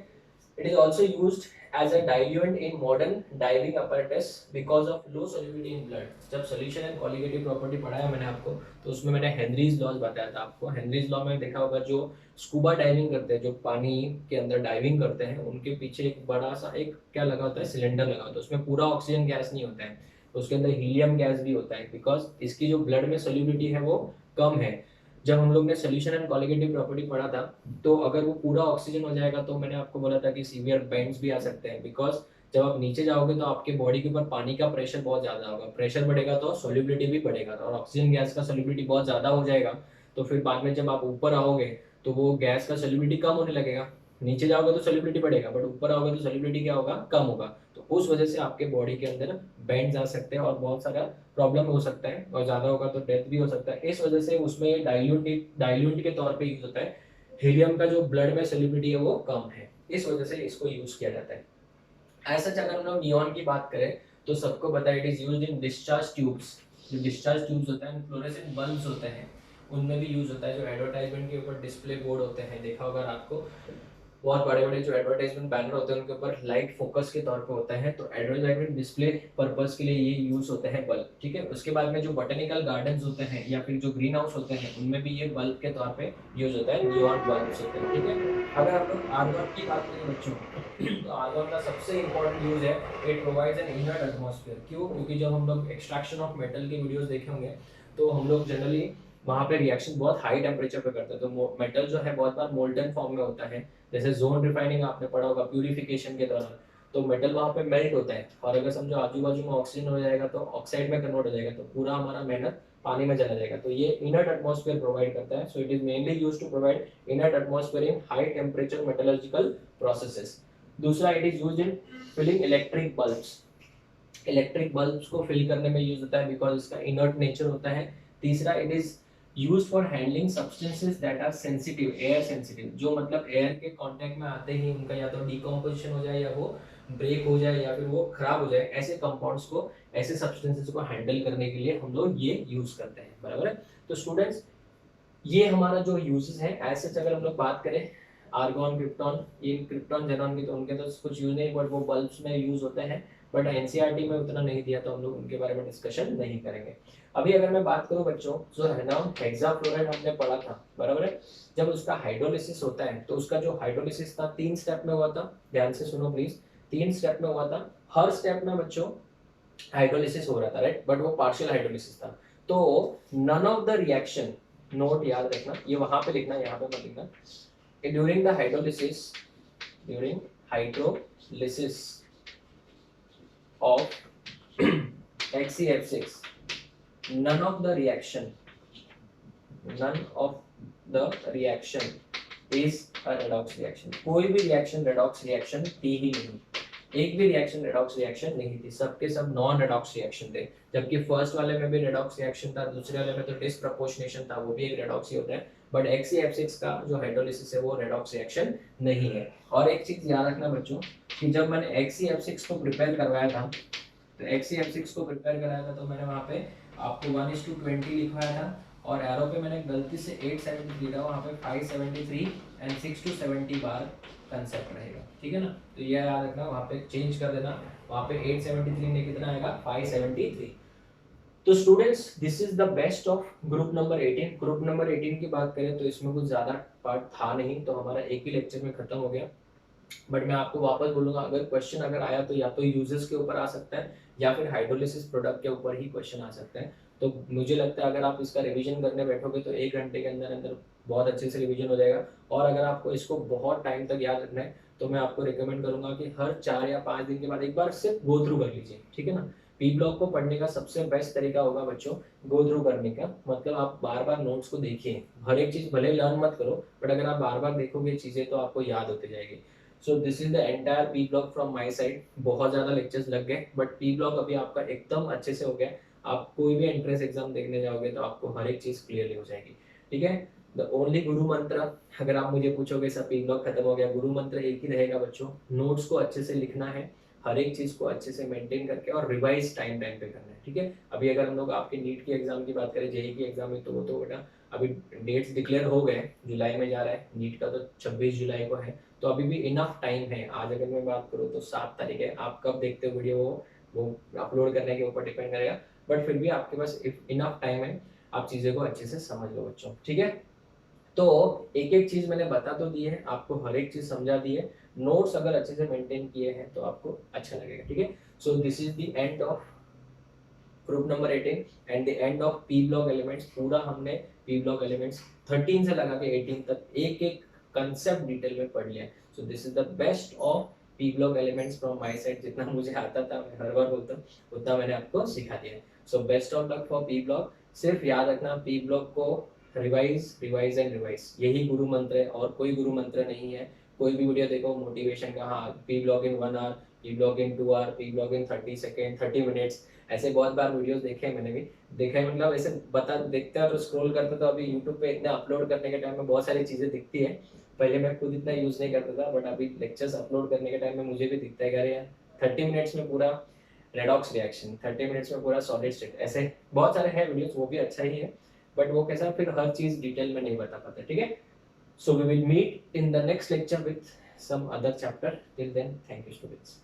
It is also used as a diluent in modern diving apparatus because of low solubility in blood. जब सोल्यूशन एंड कॉलिगेटिव प्रॉपर्टी पढ़ाया मैंने आपको तो उसमें मैंने हेनरीज लॉज बताया था आपको। हेनरीज लॉ में देखा होगा, जो स्कूबा डाइविंग करते हैं, जो पानी के अंदर डाइविंग करते हैं, उनके पीछे एक बड़ा सा एक क्या लगा होता है, सिलेंडर लगा होता है। उसमें पूरा ऑक्सीजन गैस नहीं होता है, उसके अंदर हीलियम गैस भी होता है, बिकॉज इसकी जो ब्लड में सोल्यूबिलिटी है वो कम है। जब हम लोग ने सोल्यूशन एंड कॉलिगेटिव प्रॉपर्टी पढ़ा था तो अगर वो पूरा ऑक्सीजन हो जाएगा तो मैंने आपको बोला था कि सीवियर बेंड्स भी आ सकते हैं, बिकॉज जब आप नीचे जाओगे तो आपके बॉडी के ऊपर पानी का प्रेशर बहुत ज्यादा होगा, प्रेशर बढ़ेगा तो सोल्यूबिलिटी भी बढ़ेगा, और ऑक्सीजन गैस का सोल्यूबिलिटी बहुत ज्यादा हो जाएगा तो फिर बाद में जब आप ऊपर आओगे तो वो गैस का सोल्यूबिलिटी कम होने लगेगा। नीचे जाओगे तो सोल्यूबिलिटी बढ़ेगा बट ऊपर आओगे तो सोल्यूबिलिटी क्या होगा, कम होगा। तो उस वजह से आपके बॉडी के अंदर बेंड्स आ सकते हैं और बहुत सारा प्रॉब्लम हो सकता है, और ज्यादा होगा तो डेथ भी हो सकता है। इस वजह से उसमें डाइल्यूट के तौर पे यूज होता है। हीलियम का जो ब्लड में सोल्यूबिलिटी है वो कम है, इस वजह से इसको यूज किया जाता है। ऐसा अगर हम लोग नियॉन की बात करें तो सबको पता है it is used in discharge tubes. जो डिस्चार्ज ट्यूब्स होता है, फ्लोरेसेंट बल्ब्स होते हैं, उनमें भी यूज होता है। जो एडवर्टाइजमेंट के ऊपर डिस्प्ले बोर्ड होते हैं, देखा होगा रात को बहुत बड़े बड़े जो एडवर्टाइजमेंट बैनर होते हैं उनके ऊपर लाइट फोकस के तौर पे होता है, तो एडवर्टाइजमेंट डिस्प्ले पर्पस के लिए ये यूज होते हैं बल्ब, ठीक है। उसके बाद में जो बोटेनिकल गार्डन्स होते हैं या फिर जो ग्रीन हाउस होते हैं उनमें भी ये बल्ब के तौर पे यूज होता है, नियॉन बल्ब्स होते हैं, ठीक है। अगर हम लोग आर्गन की बात करें बच्चों, तो आर्गन का सबसे इंपॉर्टेंट यूज है, it provides N inert atmosphere. क्यों? क्योंकि जब हम लोग एक्सट्रैक्शन ऑफ मेटल की वीडियोस देखे होंगे तो हम लोग जनरली वहाँ पे रिएक्शन बहुत हाई टेम्परेचर पे करते हैं, तो मेटल जो है बहुत बार मोल्टन फॉर्म में होता है, जैसे जोन रिफाइनिंग आपने पढ़ा होगा प्यूरिफिकेशन के दौरान, तो मेटल वहाँ पे मेल्ट होता है, और अगर समझो आजू बाजू में ऑक्सीजन हो जाएगा तो ऑक्साइड में कन्वर्ट हो जाएगा, तो पूरा हमारा मेहनत पानी में चला जाएगा। तो ये इनर्ट एटमॉस्फेयर प्रोवाइड करता है, so it is mainly used to provide inert atmosphere in high temperature metallurgical processes. दूसरा, it is used in filling electric bulbs. Electric bulbs को फिल करने में यूज होता है बिकॉज इसका इनर्ट नेचर होता है। तीसरा, it is use for handling substances that are sensitive, air sensitive, जो मतलब एयर के कांटेक्ट में आते ही उनका या तो डिकम्पोजिशन हो जाए या वो ब्रेक हो जाए या फिर वो खराब हो जाए, ऐसे कंपाउंड्स को, ऐसे सब्सटेंसेस को हैंडल करने के लिए हम लोग ये यूज करते हैं, बराबर है। तो स्टूडेंट्स, ये हमारा जो यूजेस है, ऐसे अगर हम लोग बात करें आर्गॉन, क्रिप्टॉन, ये क्रिप्टॉन जेनॉन की तो उनके तो कुछ यूज नहीं, बट वो बल्ब्स में यूज होते हैं, बट एनसीईआरटी में उतना नहीं दिया तो हम लोग उनके बारे में डिस्कशन नहीं करेंगे। अभी अगर मैं बात करूं बच्चों, जो रेनॉन हेक्साफ्लोराइड हमने पढ़ा था, बराबर है, जब उसका हाइड्रोलिसिस होता है तो उसका जो हाइड्रोलिसिस था 3 स्टेप में हुआ था, ध्यान से सुनो प्लीज, 3 स्टेप में हुआ था। हर स्टेप में बच्चों हाइड्रोलिसिस हो रहा था, राइट, बट वो पार्शियल हाइड्रोलिसिस था। तो none of the reaction, note याद रखना, ये वहां पे लिखना, यहाँ पे मत लिखना, during the hydrolysis, during hydrolysis of HCF6, none of the reaction is a redox reaction। कोई भी रिएक्शन रेडॉक्स रिएक्शन थी ही नहीं, एक भी रिएक्शन रेडॉक्स रिएक्शन नहीं थी, सबके सब नॉन रेडॉक्स रिएक्शन थे। जबकि फर्स्ट वाले में भी रेडॉक्स रिएक्शन था, दूसरे वाले में तो डिसप्रपोर्शनेशन था, वो भी एक रेडॉक्स ही होता है, बट HCF6 का जो हाइड्रोलिसिस है वो रेडॉक्स रिएक्शन नहीं है। और एक चीज याद रखना बच्चों कि जब मैंने HCF6 को प्रिपेयर करवाया था, तो HCF6 को प्रिपेयर कराया था तो मैंने वहाँ पे आपको 1:20 लिखवाया था, और एरो पे मैंने गलती से 873 था, वहाँ पे 573 एंड 6 to 70 बार कंसेप्ट रहेगा, ठीक है ना। तो ये याद रखना, वहाँ पे चेंज कर देना, वहाँ पे 873 ने कितना आएगा 573। तो students, this is the best of group number 18। Group number 18 की बात करें तो इसमें कुछ ज़्यादा पार्ट था नहीं, तो हमारा एक ही लेक्चर में खत्म हो गया। बट मैं आपको वापस बोलूंगा, अगर क्वेश्चन अगर आया तो या तो यूजर्स के ऊपर आ सकता है या फिर हाइड्रोलिसिस प्रोडक्ट के ऊपर ही क्वेश्चन आ सकता है। तो मुझे लगता है अगर आप इसका रिवीजन करने बैठोगे तो 1 घंटे के अंदर अंदर बहुत अच्छे से रिवीजन हो जाएगा। और अगर आपको इसको बहुत टाइम तक याद रखना है तो मैं आपको रिकमेंड करूंगा कि हर 4 या 5 दिन के बाद एक बार सिर्फ गो थ्रू कर लीजिए, ठीक है ना। पी ब्लॉक को पढ़ने का सबसे बेस्ट तरीका होगा बच्चों गो थ्रू करने का, मतलब आप बार बार नोट्स को देखिए, हर एक चीज भले लर्न मत करो, बट अगर आप बार बार देखोगे चीजें तो आपको याद होती जाएगी। So this is the entire P block from my side. बहुत ज़्यादा लेक्चर्स लग गए, बट पी ब्लॉक अभी आपका एकदम अच्छे से हो गया। आप कोई भी एंट्रेंस एग्जाम देखने जाओगे तो आपको हर एक चीज़ क्लियरली हो जाएगी, ठीक है। द ओनली गुरु मंत्र, अगर आप मुझे पूछोगे सब पी ब्लॉक खत्म हो गया, गुरु मंत्र एक ही रहेगा बच्चों, नोट्स को अच्छे से लिखना है, हर एक चीज़ को अच्छे से मेंटेन करके, और रिवाइज टाइम टाइम पे करना है, ठीक है। अभी अगर हम लोग आपके नीट की एग्जाम की बात करें, जेई की एग्जाम है, तो वो तो बेटा अभी डेट्स डिक्लेयर हो गए, जुलाई में जा रहा है, नीट का तो 26 जुलाई को है, तो अभी भी इनफ टाइम है। आज अगर मैं बात करूँ तो 7 तारीख है, आप कब देखते हो वीडियो वो अपलोड करने के ऊपर डिपेंड करेगा, बट फिर भी आपके पास इनफ टाइम है, आप चीज़ें को अच्छे से समझ लो बच्चों, ठीक है। तो एक एक चीज़ मैंने बता तो दी है आपको, हर एक चीज़ समझा दी है, नोट्स अगर अच्छे से मेंटेन किए हैं तो आपको अच्छा लगेगा, ठीक है। So this is the end of group number 18 and the end of P block elements. पूरा हमने पी ब्लॉक एलिमेंट्स 13 से लगा के 18 तक एक एक कंसेप्ट डिटेल में पढ़ लिया। So this is the best of P block elements from my side. जितना मुझे आता था मैं हर बार बोलता हूँ, उतना मैंने आपको सिखा दिया। So best of luck for P block. सिर्फ याद रखना पी ब्लॉक को रिवाइज रिवाइज एंड रिवाइज, यही गुरु मंत्र है और कोई गुरु मंत्र नहीं है। कोई भी वीडियो देखो मोटिवेशन का, हाँ P block in 1 hour, P block in 2 hour, P block in 30 second, 30 minutes, ऐसे बहुत बार वीडियोस देखे हैं, मैंने भी देखा है, मतलब ऐसे बता देखते हैं तो स्क्रॉल करते तो अभी यूट्यूब पे इतना अपलोड करने के टाइम में बहुत सारी चीज़ें दिखती है। पहले मैं खुद इतना यूज़ नहीं करता था, बट अभी लेक्चर्स अपलोड करने के टाइम में मुझे भी दिखता है कि अरे यार 30 मिनट्स में पूरा रेडॉक्स रिएक्शन, 30 मिनट्स में पूरा सॉलिड स्टेट, ऐसे बहुत सारे हैं वीडियोस, वो भी अच्छा ही है, बट वो कैसा फिर हर चीज़ डिटेल में नहीं बता पाते, ठीक है। So we will meet in the next lecture with some other chapter. Till then, thank you students.